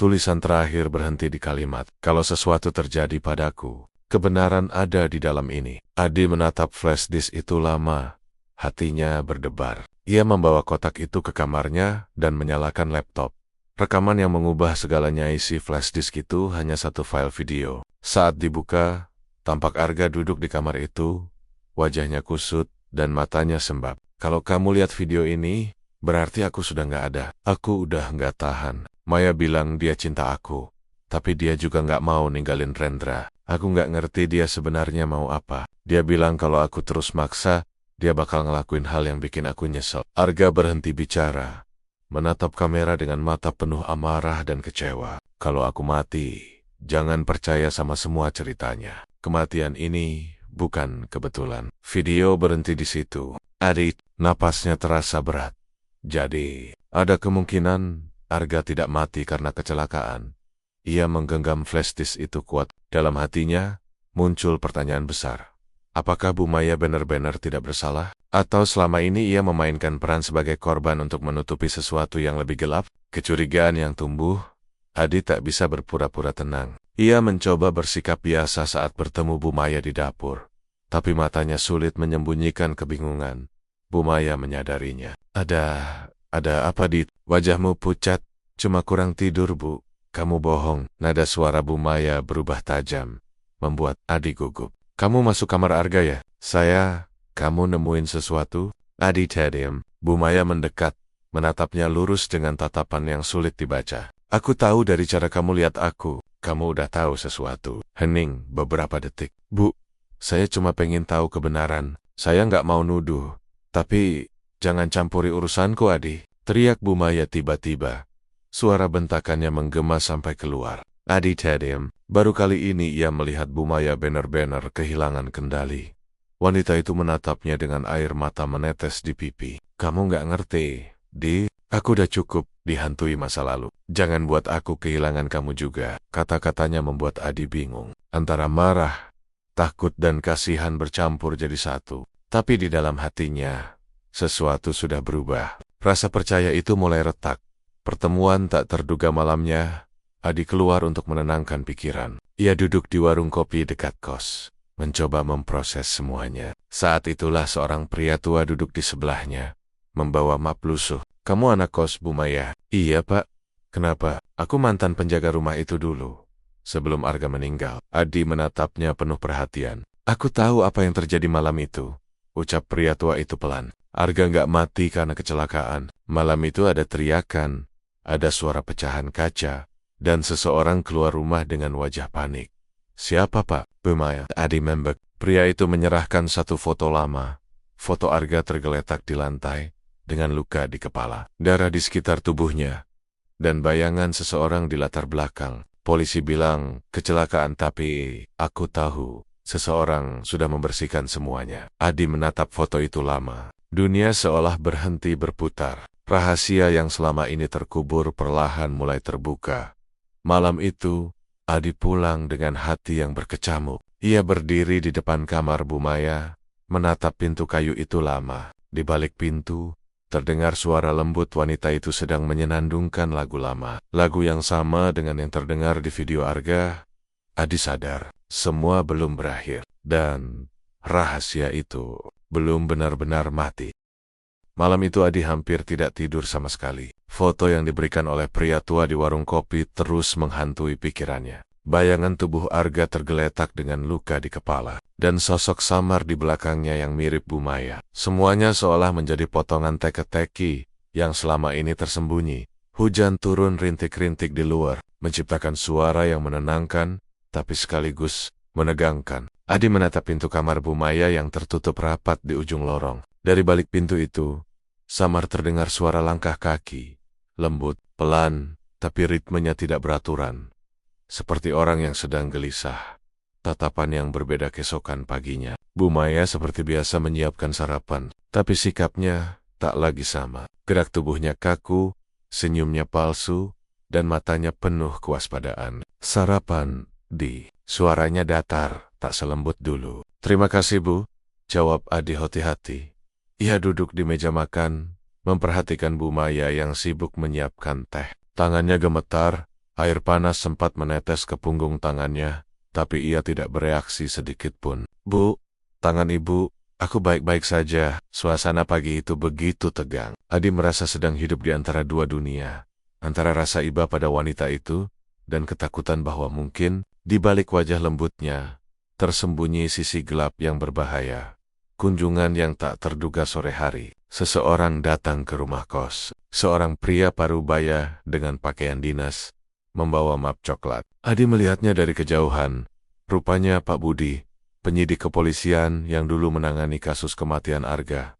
Tulisan terakhir berhenti di kalimat, "Kalau sesuatu terjadi padaku, kebenaran ada di dalam ini." Adi menatap flash disk itu lama. Hatinya berdebar. Ia membawa kotak itu ke kamarnya dan menyalakan laptop. Rekaman yang mengubah segalanya isi flash disk itu hanya satu file video. Saat dibuka, tampak Arga duduk di kamar itu. Wajahnya kusut dan matanya sembab. "Kalau kamu lihat video ini, berarti aku sudah nggak ada. Aku udah nggak tahan. Maya bilang dia cinta aku, tapi dia juga nggak mau ninggalin Rendra. Aku nggak ngerti dia sebenarnya mau apa. Dia bilang kalau aku terus maksa, dia bakal ngelakuin hal yang bikin aku nyesel." Arga berhenti bicara, menatap kamera dengan mata penuh amarah dan kecewa. "Kalau aku mati, jangan percaya sama semua ceritanya. Kematian ini bukan kebetulan." Video berhenti di situ. Adi, napasnya terasa berat. Jadi, ada kemungkinan Arga tidak mati karena kecelakaan. Ia menggenggam flash disk itu kuat. Dalam hatinya, muncul pertanyaan besar. Apakah Bu Maya benar-benar tidak bersalah? Atau selama ini ia memainkan peran sebagai korban untuk menutupi sesuatu yang lebih gelap? Kecurigaan yang tumbuh, Adi tak bisa berpura-pura tenang. Ia mencoba bersikap biasa saat bertemu Bu Maya di dapur. Tapi matanya sulit menyembunyikan kebingungan. Bu Maya menyadarinya. Ada apa, Dit? Wajahmu pucat. Cuma kurang tidur, Bu. Kamu bohong. Nada suara Bu Maya berubah tajam, membuat Adi gugup. "Kamu masuk kamar Arga ya?" Kamu nemuin sesuatu?" Adi terdiam. Bu Maya mendekat, menatapnya lurus dengan tatapan yang sulit dibaca. "Aku tahu dari cara kamu lihat aku. Kamu udah tahu sesuatu." Hening beberapa detik. "Bu, saya cuma pengen tahu kebenaran. Saya nggak mau nuduh. Tapi Jangan campuri urusanku, Adi, teriak Bu Maya tiba-tiba. Suara bentakannya menggema sampai keluar. Adi terdiam. Baru kali ini ia melihat Bu Maya benar-benar kehilangan kendali. Wanita itu menatapnya dengan air mata menetes di pipi. Kamu nggak ngerti, Di. Aku udah cukup dihantui masa lalu. Jangan buat aku kehilangan kamu juga. Kata-katanya membuat Adi bingung. Antara marah, takut dan kasihan bercampur jadi satu. Tapi di dalam hatinya, sesuatu sudah berubah. Rasa percaya itu mulai retak. Pertemuan tak terduga malamnya, Adi keluar untuk menenangkan pikiran. Ia duduk di warung kopi dekat kos, mencoba memproses semuanya. Saat itulah seorang pria tua duduk di sebelahnya, membawa map lusuh. Kamu anak kos Bu Maya? Iya, Pak. Kenapa? Aku mantan penjaga rumah itu dulu, sebelum Arga meninggal. Adi menatapnya penuh perhatian. Aku tahu apa yang terjadi malam itu, ucap pria tua itu pelan. Arga nggak mati karena kecelakaan. Malam itu ada teriakan, ada suara pecahan kaca, dan seseorang keluar rumah dengan wajah panik. Siapa, Pak? Bu Maya. Adi membek. Pria itu menyerahkan satu foto lama. Foto Arga tergeletak di lantai, dengan luka di kepala, darah di sekitar tubuhnya, dan bayangan seseorang di latar belakang. Polisi bilang kecelakaan, tapi aku tahu seseorang sudah membersihkan semuanya. Adi menatap foto itu lama. Dunia seolah berhenti berputar. Rahasia yang selama ini terkubur perlahan mulai terbuka. Malam itu, Adi pulang dengan hati yang berkecamuk. Ia berdiri di depan kamar Bu Maya, menatap pintu kayu itu lama. Di balik pintu, terdengar suara lembut wanita itu sedang menyenandungkan lagu lama. Lagu yang sama dengan yang terdengar di video Arga. Adi sadar, semua belum berakhir. Dan rahasia itu belum benar-benar mati. Malam itu Adi hampir tidak tidur sama sekali. Foto yang diberikan oleh pria tua di warung kopi terus menghantui pikirannya. Bayangan tubuh Arga tergeletak dengan luka di kepala, dan sosok samar di belakangnya yang mirip Bu Maya. Semuanya seolah menjadi potongan teka-teki yang selama ini tersembunyi. Hujan turun rintik-rintik di luar, menciptakan suara yang menenangkan, tapi sekaligus menegangkan. Adi menatap pintu kamar Bu Maya yang tertutup rapat di ujung lorong. Dari balik pintu itu, samar terdengar suara langkah kaki, lembut, pelan, tapi ritmenya tidak beraturan. Seperti orang yang sedang gelisah. Tatapan yang berbeda keesokan paginya. Bu Maya seperti biasa menyiapkan sarapan, tapi sikapnya tak lagi sama. Gerak tubuhnya kaku, senyumnya palsu, dan matanya penuh kewaspadaan. Sarapan, Di. Suaranya datar, tak selembut dulu. Terima kasih, Bu, jawab Adi hati-hati. Ia duduk di meja makan, memperhatikan Bu Maya yang sibuk menyiapkan teh. Tangannya gemetar, air panas sempat menetes ke punggung tangannya, tapi ia tidak bereaksi sedikit pun. Bu, tangan ibu, aku baik-baik saja. Suasana pagi itu begitu tegang. Adi merasa sedang hidup di antara dua dunia. Antara rasa iba pada wanita itu, dan ketakutan bahwa mungkin, di balik wajah lembutnya, tersembunyi sisi gelap yang berbahaya. Kunjungan yang tak terduga sore hari. Seseorang datang ke rumah kos. Seorang pria parubaya dengan pakaian dinas, membawa map coklat. Adi melihatnya dari kejauhan. Rupanya Pak Budi, penyidik kepolisian yang dulu menangani kasus kematian Arga.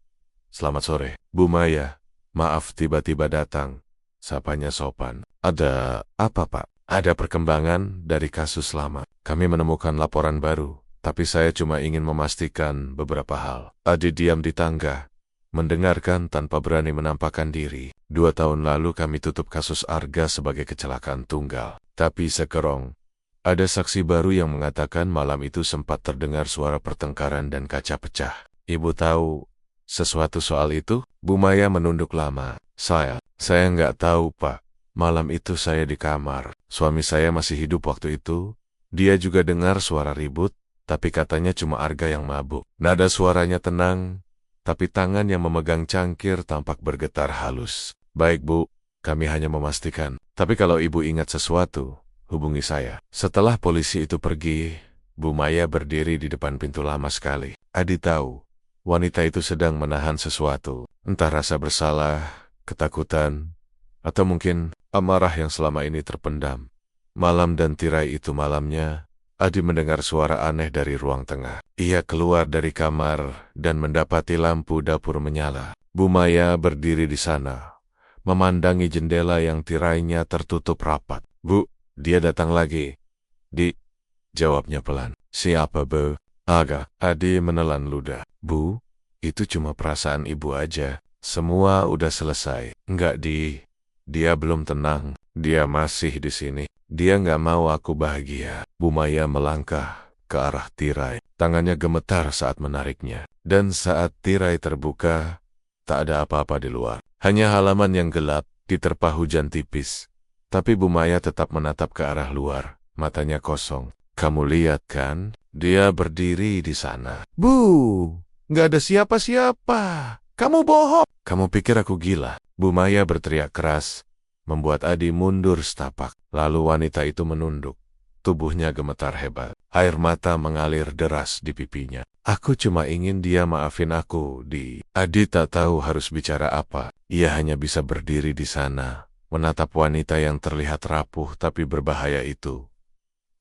Selamat sore, Bu Maya. Maaf tiba-tiba datang. Sapanya sopan. Ada apa, Pak? Ada perkembangan dari kasus lama. Kami menemukan laporan baru, tapi saya cuma ingin memastikan beberapa hal. Adi diam di tangga, mendengarkan tanpa berani menampakkan diri. 2 tahun lalu kami tutup kasus Arga sebagai kecelakaan tunggal. Tapi sekarang, ada saksi baru yang mengatakan malam itu sempat terdengar suara pertengkaran dan kaca pecah. Ibu tahu sesuatu soal itu? Bu Maya menunduk lama. Saya nggak tahu, Pak. Malam itu saya di kamar. Suami saya masih hidup waktu itu. Dia juga dengar suara ribut, tapi katanya cuma Arga yang mabuk. Nada suaranya tenang, tapi tangan yang memegang cangkir tampak bergetar halus. Baik, Bu, kami hanya memastikan. Tapi kalau ibu ingat sesuatu, hubungi saya. Setelah polisi itu pergi, Bu Maya berdiri di depan pintu lama sekali. Adi tahu, wanita itu sedang menahan sesuatu. Entah rasa bersalah, ketakutan, atau mungkin amarah yang selama ini terpendam. Malam dan tirai itu malamnya, Adi mendengar suara aneh dari ruang tengah. Ia keluar dari kamar dan mendapati lampu dapur menyala. Bu Maya berdiri di sana, memandangi jendela yang tirainya tertutup rapat. Bu, dia datang lagi. Jawabnya pelan. Siapa, Bu? Aga. Adi menelan ludah. Bu, itu cuma perasaan ibu aja. Semua udah selesai. Enggak, Dia belum tenang. Dia masih di sini. Dia nggak mau aku bahagia. Bu Maya melangkah ke arah tirai. Tangannya gemetar saat menariknya. Dan saat tirai terbuka, tak ada apa-apa di luar. Hanya halaman yang gelap, diterpa hujan tipis. Tapi Bu Maya tetap menatap ke arah luar. Matanya kosong. Kamu lihat kan? Dia berdiri di sana. Bu, nggak ada siapa-siapa. Kamu bohong. Kamu pikir aku gila? Bu Maya berteriak keras, membuat Adi mundur setapak. Lalu wanita itu menunduk. Tubuhnya gemetar hebat. Air mata mengalir deras di pipinya. Aku cuma ingin dia maafin aku, Adi tak tahu harus bicara apa. Ia hanya bisa berdiri di sana, menatap wanita yang terlihat rapuh tapi berbahaya itu.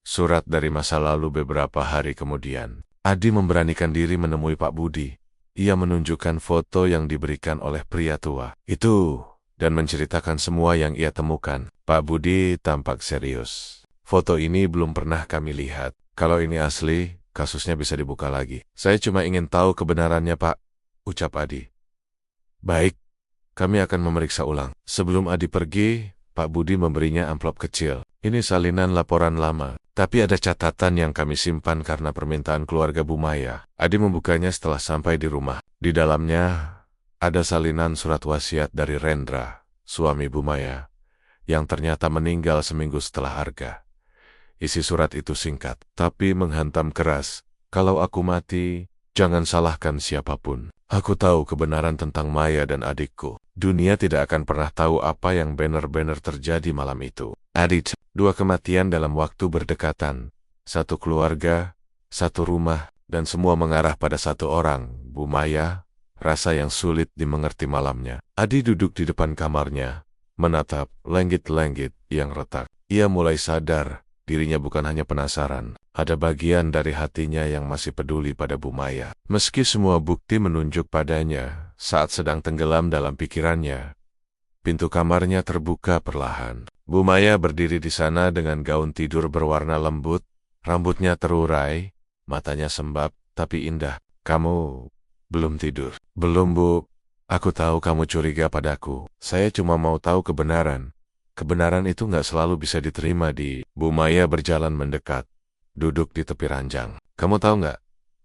Surat dari masa lalu beberapa hari kemudian. Adi memberanikan diri menemui Pak Budi. Ia menunjukkan foto yang diberikan oleh pria tua itu dan menceritakan semua yang ia temukan. Pak Budi tampak serius. Foto ini belum pernah kami lihat. Kalau ini asli, kasusnya bisa dibuka lagi. Saya cuma ingin tahu kebenarannya, Pak, ucap Adi. Baik, kami akan memeriksa ulang. Sebelum Adi pergi, Pak Budi memberinya amplop kecil. Ini salinan laporan lama, tapi ada catatan yang kami simpan karena permintaan keluarga Bu Maya. Adi membukanya setelah sampai di rumah. Di dalamnya ada salinan surat wasiat dari Rendra, suami Bu Maya, yang ternyata meninggal seminggu setelah Arga. Isi surat itu singkat, tapi menghantam keras. Kalau aku mati, jangan salahkan siapapun. Aku tahu kebenaran tentang Maya dan adikku. Dunia tidak akan pernah tahu apa yang benar-benar terjadi malam itu. Adit, 2 kematian dalam waktu berdekatan. 1 keluarga, 1 rumah, dan semua mengarah pada 1 orang, Bu Maya. Rasa yang sulit dimengerti malamnya. Adi duduk di depan kamarnya, menatap langit-langit yang retak. Ia mulai sadar, dirinya bukan hanya penasaran. Ada bagian dari hatinya yang masih peduli pada Bu Maya. Meski semua bukti menunjuk padanya, saat sedang tenggelam dalam pikirannya, pintu kamarnya terbuka perlahan. Bu Maya berdiri di sana dengan gaun tidur berwarna lembut, rambutnya terurai, matanya sembab tapi indah. Kamu belum tidur? Belum, Bu. Aku tahu kamu curiga padaku. Saya cuma mau tahu kebenaran. Kebenaran itu nggak selalu bisa diterima. Bu Maya berjalan mendekat, duduk di tepi ranjang. Kamu tahu nggak?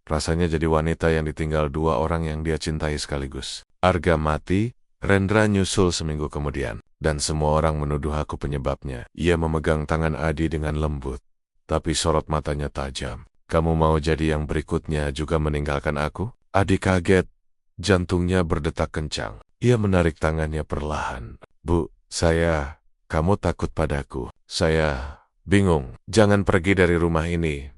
Rasanya jadi wanita yang ditinggal 2 orang yang dia cintai sekaligus. Arga mati, Rendra nyusul seminggu kemudian, dan semua orang menuduh aku penyebabnya. Ia memegang tangan Adi dengan lembut, tapi sorot matanya tajam. Kamu mau jadi yang berikutnya juga meninggalkan aku? Adi kaget, jantungnya berdetak kencang. Ia menarik tangannya perlahan. Bu, kamu takut padaku. Saya bingung. Jangan pergi dari rumah ini.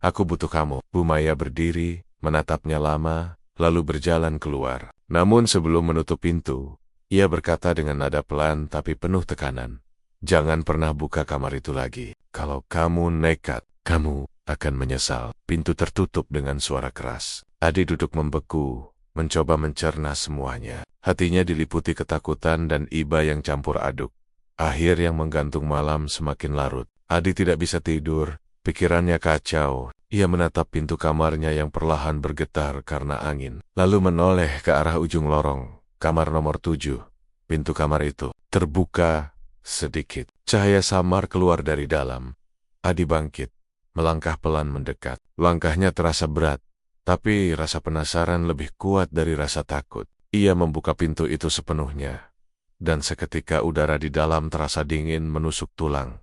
Aku butuh kamu. Bu Maya berdiri, menatapnya lama, lalu berjalan keluar. Namun sebelum menutup pintu, ia berkata dengan nada pelan tapi penuh tekanan. Jangan pernah buka kamar itu lagi. Kalau kamu nekat, kamu akan menyesal. Pintu tertutup dengan suara keras. Adi duduk membeku, mencoba mencerna semuanya. Hatinya diliputi ketakutan dan iba yang campur aduk. Akhir yang menggantung malam semakin larut. Adi tidak bisa tidur, pikirannya kacau. Ia menatap pintu kamarnya yang perlahan bergetar karena angin. Lalu menoleh ke arah ujung lorong, kamar nomor 7. Pintu kamar itu terbuka sedikit. Cahaya samar keluar dari dalam. Adi bangkit, melangkah pelan mendekat. Langkahnya terasa berat, tapi rasa penasaran lebih kuat dari rasa takut. Ia membuka pintu itu sepenuhnya, dan seketika udara di dalam terasa dingin menusuk tulang.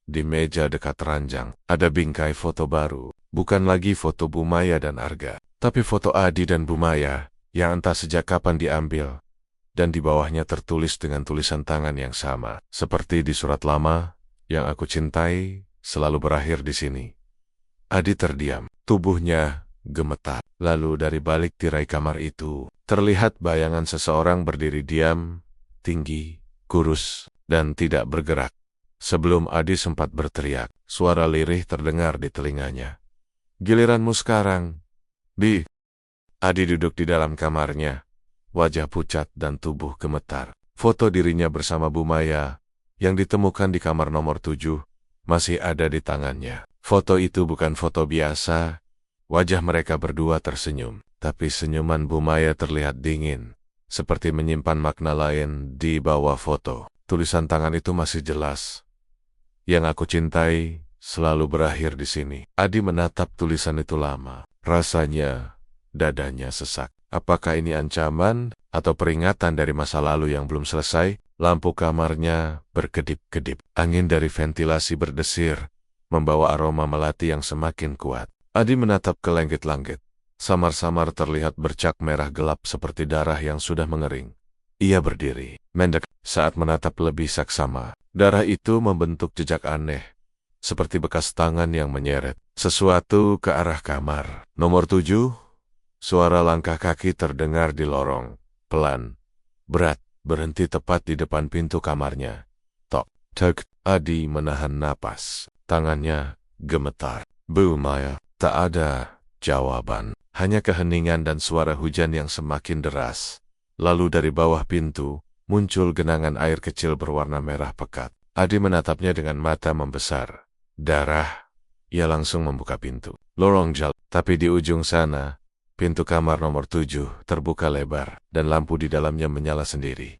Di meja dekat ranjang, ada bingkai foto baru. Bukan lagi foto Bu Maya dan Arga, tapi foto Adi dan Bu Maya, yang entah sejak kapan diambil. Dan di bawahnya tertulis dengan tulisan tangan yang sama. Seperti di surat lama, yang aku cintai, selalu berakhir di sini. Adi terdiam, tubuhnya gemetar. Lalu dari balik tirai kamar itu, terlihat bayangan seseorang berdiri diam, tinggi, kurus, dan tidak bergerak. Sebelum Adi sempat berteriak, suara lirih terdengar di telinganya. Giliranmu sekarang, Adi duduk di dalam kamarnya, wajah pucat dan tubuh gemetar. Foto dirinya bersama Bu Maya yang ditemukan di kamar nomor 7 masih ada di tangannya. Foto itu bukan foto biasa. Wajah mereka berdua tersenyum, tapi senyuman Bu Maya terlihat dingin, seperti menyimpan makna lain di bawah foto. Tulisan tangan itu masih jelas. Yang aku cintai selalu berakhir di sini. Adi menatap tulisan itu lama. Rasanya dadanya sesak. Apakah ini ancaman atau peringatan dari masa lalu yang belum selesai? Lampu kamarnya berkedip-kedip. Angin dari ventilasi berdesir, membawa aroma melati yang semakin kuat. Adi menatap ke langit-langit. Samar-samar terlihat bercak merah gelap seperti darah yang sudah mengering. Ia berdiri, mendekat saat menatap lebih saksama. Darah itu membentuk jejak aneh, seperti bekas tangan yang menyeret sesuatu ke arah kamar. Nomor 7, suara langkah kaki terdengar di lorong. Pelan, berat, berhenti tepat di depan pintu kamarnya. Tok, tek, Adi menahan napas. Tangannya gemetar. Bu Maya, tak ada jawaban. Hanya keheningan dan suara hujan yang semakin deras. Lalu dari bawah pintu, muncul genangan air kecil berwarna merah pekat. Adi menatapnya dengan mata membesar. Darah. Ia langsung membuka pintu. Lorong jal. Tapi di ujung sana, pintu kamar nomor 7 terbuka lebar, dan lampu di dalamnya menyala sendiri.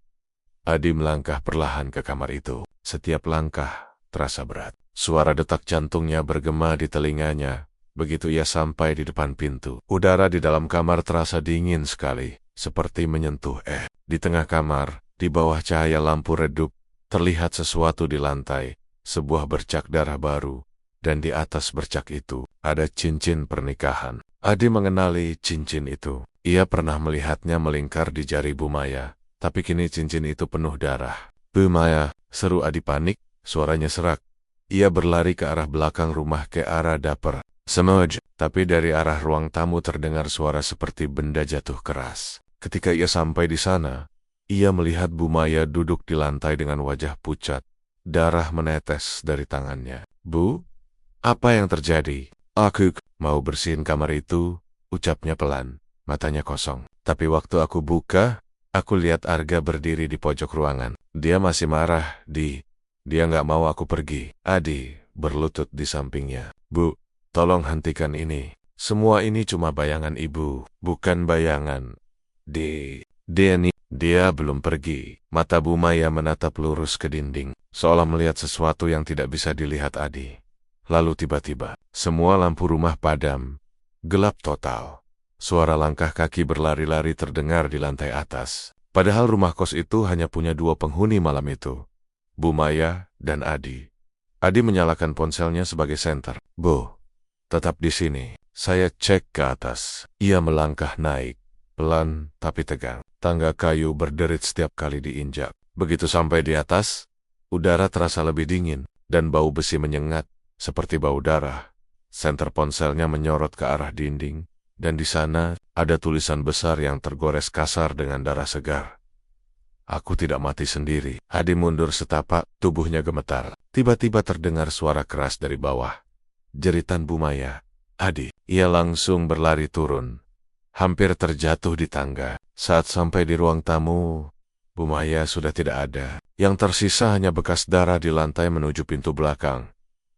Adi melangkah perlahan ke kamar itu. Setiap langkah terasa berat. Suara detak jantungnya bergema di telinganya. Begitu ia sampai di depan pintu, udara di dalam kamar terasa dingin sekali, seperti menyentuh es. Di tengah kamar, di bawah cahaya lampu redup, terlihat sesuatu di lantai, sebuah bercak darah baru, dan di atas bercak itu, ada cincin pernikahan. Adi mengenali cincin itu. Ia pernah melihatnya melingkar di jari Bu Maya, tapi kini cincin itu penuh darah. Bu Maya, seru Adi panik, suaranya serak. Ia berlari ke arah belakang rumah ke arah dapur. Semoj, tapi dari arah ruang tamu terdengar suara seperti benda jatuh keras. Ketika ia sampai di sana, ia melihat Bu Maya duduk di lantai dengan wajah pucat. Darah menetes dari tangannya. Bu, apa yang terjadi? Aku mau bersihin kamar itu, ucapnya pelan, matanya kosong. Tapi waktu aku buka, aku lihat Arga berdiri di pojok ruangan. Dia masih marah, Dia nggak mau aku pergi. Adi berlutut di sampingnya. Bu, tolong hentikan ini. Semua ini cuma bayangan ibu, bukan bayangan. Dia belum pergi. Mata Bu Maya menatap lurus ke dinding, seolah melihat sesuatu yang tidak bisa dilihat Adi. Lalu tiba-tiba, semua lampu rumah padam. Gelap total. Suara langkah kaki berlari-lari terdengar di lantai atas. Padahal rumah kos itu hanya punya 2 penghuni malam itu. Bu Maya dan Adi. Adi menyalakan ponselnya sebagai senter. Bu, tetap di sini. Saya cek ke atas. Ia melangkah naik. Pelan tapi tegang. Tangga kayu berderit setiap kali diinjak. Begitu sampai di atas, udara terasa lebih dingin, dan bau besi menyengat, seperti bau darah. Senter ponselnya menyorot ke arah dinding, dan di sana ada tulisan besar yang tergores kasar dengan darah segar. Aku tidak mati sendiri. Adi mundur setapak, tubuhnya gemetar. Tiba-tiba terdengar suara keras dari bawah. Jeritan Bu Maya. Adi. Ia langsung berlari turun. Hampir terjatuh di tangga. Saat sampai di ruang tamu, Bu Maya sudah tidak ada. Yang tersisa hanya bekas darah di lantai menuju pintu belakang.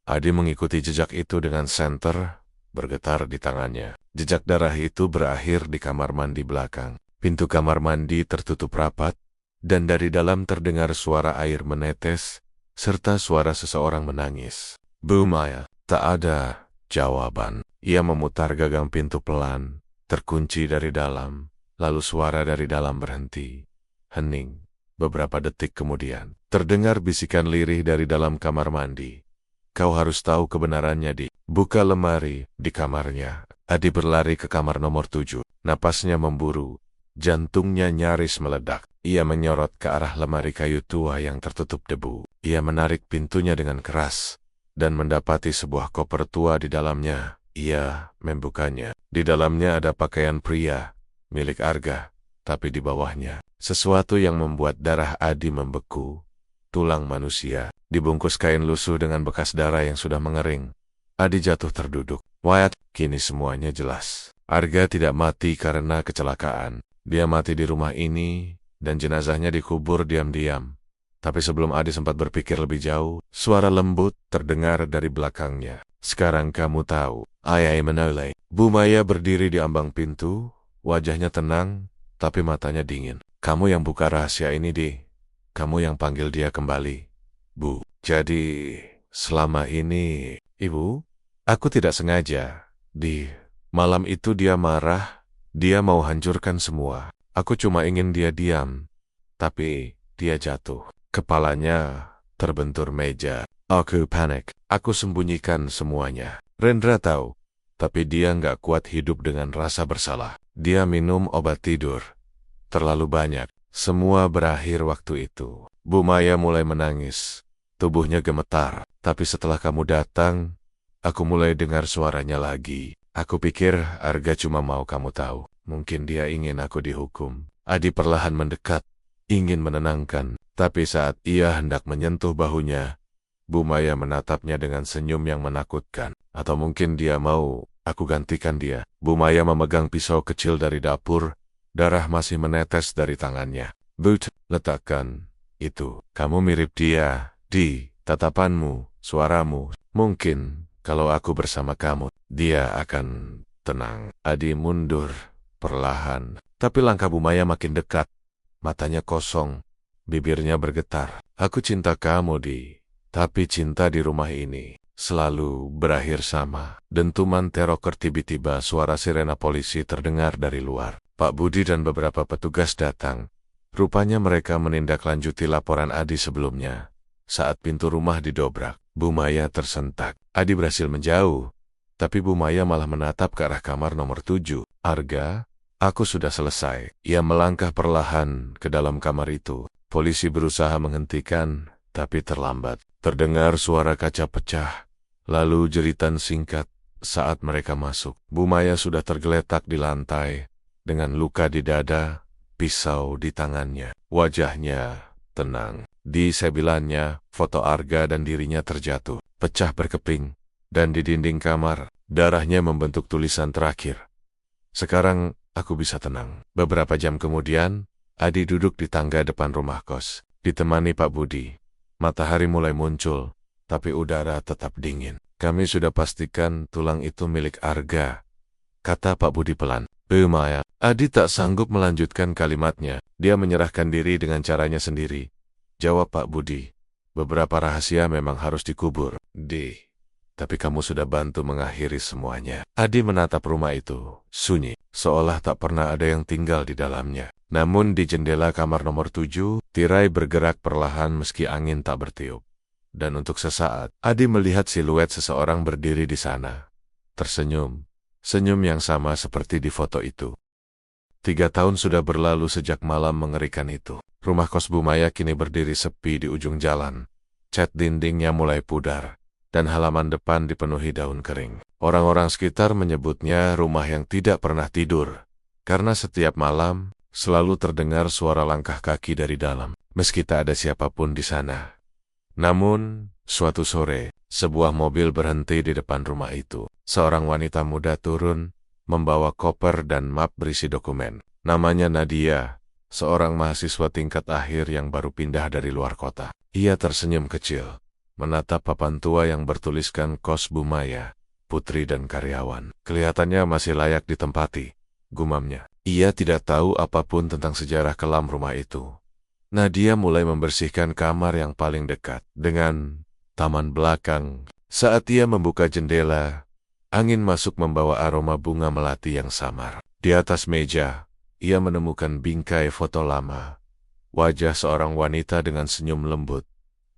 Adi mengikuti jejak itu dengan senter, bergetar di tangannya. Jejak darah itu berakhir di kamar mandi belakang. Pintu kamar mandi tertutup rapat, dan dari dalam terdengar suara air menetes, serta suara seseorang menangis. Bu Maya, tak ada jawaban. Ia memutar gagang pintu pelan, terkunci dari dalam, lalu suara dari dalam berhenti. Hening. Beberapa detik kemudian, terdengar bisikan lirih dari dalam kamar mandi. Kau harus tahu kebenarannya, Di. Buka lemari di kamarnya. Adi berlari ke kamar nomor 7. Napasnya memburu. Jantungnya nyaris meledak. Ia menyorot ke arah lemari kayu tua yang tertutup debu. Ia menarik pintunya dengan keras, dan mendapati sebuah koper tua di dalamnya. Ia membukanya. Di dalamnya ada pakaian pria, milik Arga, tapi di bawahnya, sesuatu yang membuat darah Adi membeku. Tulang manusia, dibungkus kain lusuh dengan bekas darah yang sudah mengering. Adi jatuh terduduk. Wyatt, kini semuanya jelas. Arga tidak mati karena kecelakaan. Dia mati di rumah ini, dan jenazahnya dikubur diam-diam. Tapi sebelum Adi sempat berpikir lebih jauh, suara lembut terdengar dari belakangnya. Sekarang kamu tahu. Ayai menoleh. Bu Maya berdiri di ambang pintu, wajahnya tenang, tapi matanya dingin. Kamu yang buka rahasia ini, Di. Kamu yang panggil dia kembali, Bu. Jadi, selama ini, Ibu, aku tidak sengaja. Di malam itu dia marah, dia mau hancurkan semua. Aku cuma ingin dia diam, tapi dia jatuh. Kepalanya terbentur meja. Aku panik. Aku sembunyikan semuanya. Rendra tahu, tapi dia nggak kuat hidup dengan rasa bersalah. Dia minum obat tidur terlalu banyak. Semua berakhir waktu itu. Bu Maya mulai menangis. Tubuhnya gemetar. Tapi setelah kamu datang, aku mulai dengar suaranya lagi. Aku pikir Arga cuma mau kamu tahu. Mungkin dia ingin aku dihukum. Adi perlahan mendekat, ingin menenangkan. Tapi saat ia hendak menyentuh bahunya, Bu Maya menatapnya dengan senyum yang menakutkan. Atau mungkin dia mau aku gantikan dia. Bu Maya memegang pisau kecil dari dapur. Darah masih menetes dari tangannya. But, letakkan itu. Kamu mirip dia, Di. Tatapanmu, suaramu. Mungkin, kalau aku bersama kamu, dia akan tenang. Adi mundur, perlahan. Tapi langkah Bu Maya makin dekat. Matanya kosong. Bibirnya bergetar. Aku cinta kamu, Di. Tapi cinta di rumah ini selalu berakhir sama. Dentuman teroker tiba-tiba suara sirena polisi terdengar dari luar. Pak Budi dan beberapa petugas datang. Rupanya mereka menindaklanjuti laporan Adi sebelumnya. Saat pintu rumah didobrak, Bu Maya tersentak. Adi berhasil menjauh. Tapi Bu Maya malah menatap ke arah kamar nomor 7. Arga, aku sudah selesai. Ia melangkah perlahan ke dalam kamar itu. Polisi berusaha menghentikan, tapi terlambat. Terdengar suara kaca pecah, lalu jeritan singkat saat mereka masuk. Bu Maya sudah tergeletak di lantai, dengan luka di dada, pisau di tangannya. Wajahnya tenang. Di sebilannya, foto Arga dan dirinya terjatuh, pecah berkeping, dan di dinding kamar, darahnya membentuk tulisan terakhir. Sekarang, aku bisa tenang. Beberapa jam kemudian, Adi duduk di tangga depan rumah kos, ditemani Pak Budi. Matahari mulai muncul, tapi udara tetap dingin. Kami sudah pastikan tulang itu milik Arga, kata Pak Budi pelan. Bu Maya. Adi tak sanggup melanjutkan kalimatnya. Dia menyerahkan diri dengan caranya sendiri. Jawab Pak Budi. Beberapa rahasia memang harus dikubur, Di. Tapi kamu sudah bantu mengakhiri semuanya. Adi menatap rumah itu, sunyi, seolah tak pernah ada yang tinggal di dalamnya. Namun di jendela kamar nomor 7, tirai bergerak perlahan meski angin tak bertiup. Dan untuk sesaat, Adi melihat siluet seseorang berdiri di sana. Tersenyum, senyum yang sama seperti di foto itu. 3 tahun sudah berlalu sejak malam mengerikan itu. Rumah kos Bu Maya kini berdiri sepi di ujung jalan. Cat dindingnya mulai pudar, dan halaman depan dipenuhi daun kering. Orang-orang sekitar menyebutnya rumah yang tidak pernah tidur, karena setiap malam selalu terdengar suara langkah kaki dari dalam, meski tak ada siapapun di sana. Namun, suatu sore, sebuah mobil berhenti di depan rumah itu. Seorang wanita muda turun, membawa koper dan map berisi dokumen. Namanya Nadia, seorang mahasiswa tingkat akhir yang baru pindah dari luar kota. Ia tersenyum kecil, menatap papan tua yang bertuliskan kos Bu Maya, putri dan karyawan. Kelihatannya masih layak ditempati, gumamnya. Ia tidak tahu apapun tentang sejarah kelam rumah itu. Nadia mulai membersihkan kamar yang paling dekat dengan taman belakang. Saat ia membuka jendela, angin masuk membawa aroma bunga melati yang samar. Di atas meja, ia menemukan bingkai foto lama. Wajah seorang wanita dengan senyum lembut,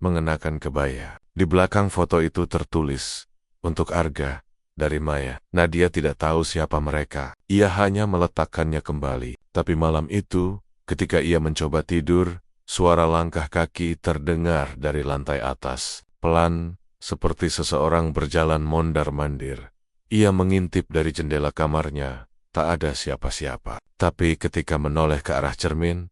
mengenakan kebaya. Di belakang foto itu tertulis, untuk Arga, dari Maya. Nadia tidak tahu siapa mereka. Ia hanya meletakkannya kembali. Tapi malam itu, ketika ia mencoba tidur, suara langkah kaki terdengar dari lantai atas. Pelan, seperti seseorang berjalan mondar-mandir. Ia mengintip dari jendela kamarnya. Tak ada siapa-siapa. Tapi ketika menoleh ke arah cermin,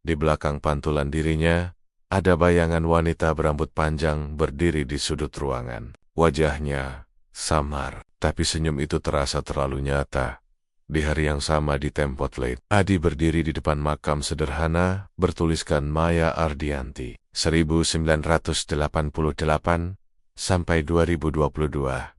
di belakang pantulan dirinya, ada bayangan wanita berambut panjang berdiri di sudut ruangan. Wajahnya samar, tapi senyum itu terasa terlalu nyata. Di hari yang sama di Template, Adi berdiri di depan makam sederhana bertuliskan Maya Ardianti, 1988 sampai 2022.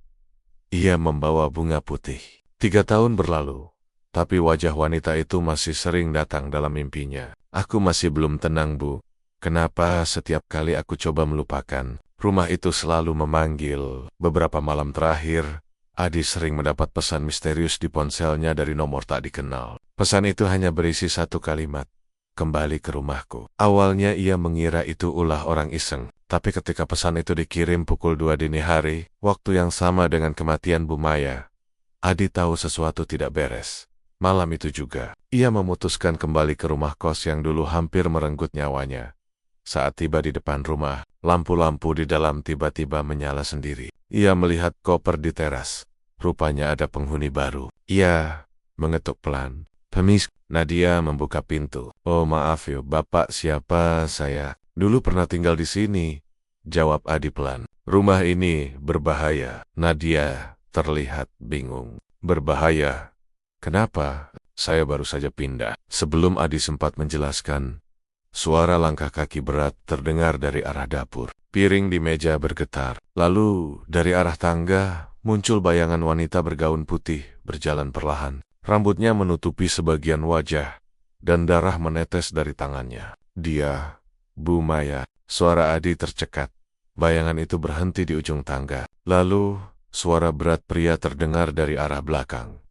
Ia membawa bunga putih. 3 tahun berlalu, tapi wajah wanita itu masih sering datang dalam mimpinya. Aku masih belum tenang, Bu. Kenapa setiap kali aku coba melupakan, rumah itu selalu memanggil. Beberapa malam terakhir, Adi sering mendapat pesan misterius di ponselnya dari nomor tak dikenal. Pesan itu hanya berisi satu kalimat, "Kembali ke rumahku." Awalnya ia mengira itu ulah orang iseng, tapi ketika pesan itu dikirim pukul 2 dini hari, waktu yang sama dengan kematian Bu Maya, Adi tahu sesuatu tidak beres. Malam itu juga, ia memutuskan kembali ke rumah kos yang dulu hampir merenggut nyawanya. Saat tiba di depan rumah, lampu-lampu di dalam tiba-tiba menyala sendiri. Ia melihat koper di teras. Rupanya ada penghuni baru. Ia mengetuk pelan. "Permis." Nadia membuka pintu. "Oh maaf yo, Bapak siapa saya? Dulu pernah tinggal di sini," jawab Adi pelan. "Rumah ini berbahaya." Nadia terlihat bingung. "Berbahaya? Kenapa? Saya baru saja pindah." Sebelum Adi sempat menjelaskan, suara langkah kaki berat terdengar dari arah dapur. Piring di meja bergetar. Lalu dari arah tangga muncul bayangan wanita bergaun putih berjalan perlahan. Rambutnya menutupi sebagian wajah dan darah menetes dari tangannya. "Dia, Bu Maya." Suara Adi tercekat. Bayangan itu berhenti di ujung tangga. Lalu suara berat pria terdengar dari arah belakang.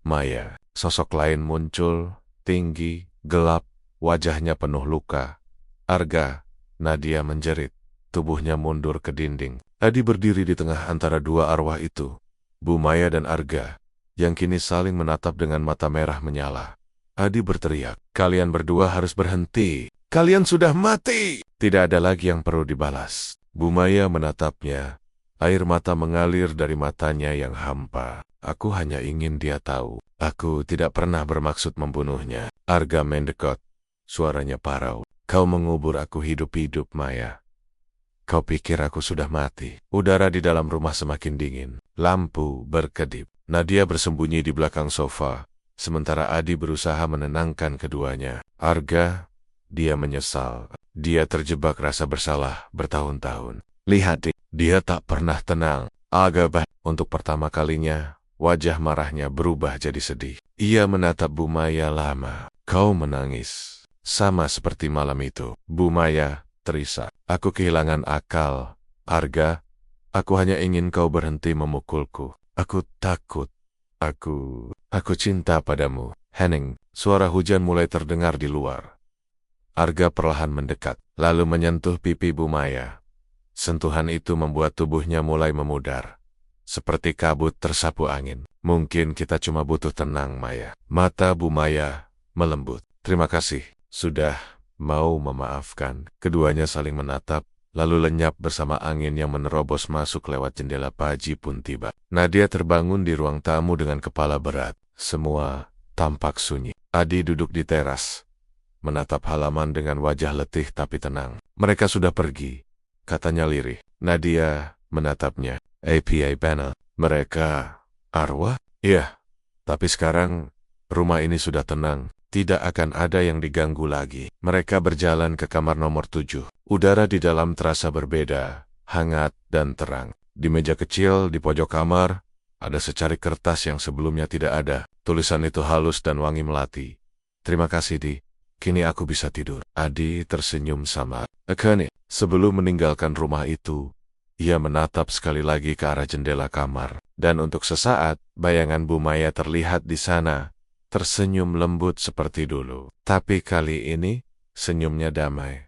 "Maya." Sosok lain muncul, tinggi, gelap, wajahnya penuh luka. "Arga." Nadia menjerit. Tubuhnya mundur ke dinding. Adi berdiri di tengah antara dua arwah itu, Bu Maya dan Arga, yang kini saling menatap dengan mata merah menyala. Adi berteriak, "Kalian berdua harus berhenti. Kalian sudah mati!" Tidak ada lagi yang perlu dibalas. Bu Maya menatapnya. Air mata mengalir dari matanya yang hampa. "Aku hanya ingin dia tahu. Aku tidak pernah bermaksud membunuhnya." Arga mendekat. Suaranya parau. "Kau mengubur aku hidup-hidup, Maya. Kau pikir aku sudah mati?" Udara di dalam rumah semakin dingin. Lampu berkedip. Nadia bersembunyi di belakang sofa, sementara Adi berusaha menenangkan keduanya. "Arga," dia menyesal. Dia terjebak rasa bersalah bertahun-tahun. Lihat, dia tak pernah tenang. Untuk pertama kalinya, wajah marahnya berubah jadi sedih. Ia menatap Bu Maya lama. "Kau menangis. Sama seperti malam itu." Bu Maya terisak. "Aku kehilangan akal. Arga, aku hanya ingin kau berhenti memukulku. Aku takut. Aku cinta padamu." "Henning." Suara hujan mulai terdengar di luar. Arga perlahan mendekat, lalu menyentuh pipi Bu Maya. Sentuhan itu membuat tubuhnya mulai memudar, seperti kabut tersapu angin. "Mungkin kita cuma butuh tenang, Maya." Mata Bu Maya melembut. "Terima kasih, sudah mau memaafkan." Keduanya saling menatap, lalu lenyap bersama angin yang menerobos masuk lewat jendela. Paji pun tiba. Nadia terbangun di ruang tamu dengan kepala berat. Semua tampak sunyi. Adi duduk di teras, menatap halaman dengan wajah letih tapi tenang. "Mereka sudah pergi," katanya lirih. Nadia menatapnya. "APA panel. Mereka arwah?" "Iya, tapi sekarang rumah ini sudah tenang. Tidak akan ada yang diganggu lagi." Mereka berjalan ke kamar nomor 7. Udara di dalam terasa berbeda, hangat dan terang. Di meja kecil di pojok kamar, ada secari kertas yang sebelumnya tidak ada. Tulisan itu halus dan wangi melati. "Terima kasih, Di. Kini aku bisa tidur." Adi tersenyum samar. Sebelum meninggalkan rumah itu, ia menatap sekali lagi ke arah jendela kamar. Dan untuk sesaat, bayangan Bu Maya terlihat di sana, tersenyum lembut seperti dulu. Tapi kali ini, senyumnya damai.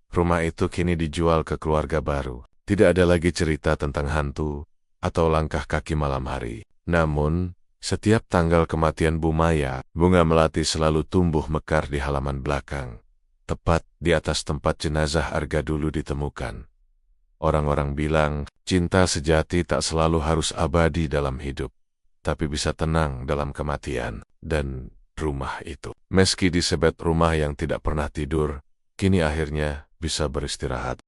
Rumah itu kini dijual ke keluarga baru. Tidak ada lagi cerita tentang hantu atau langkah kaki malam hari. Namun, setiap tanggal kematian Bu Maya, bunga melati selalu tumbuh mekar di halaman belakang, tepat di atas tempat jenazah Arga dulu ditemukan. Orang-orang bilang, cinta sejati tak selalu harus abadi dalam hidup, tapi bisa tenang dalam kematian. Dan rumah itu, meski disebut rumah yang tidak pernah tidur, kini akhirnya bisa beristirahat.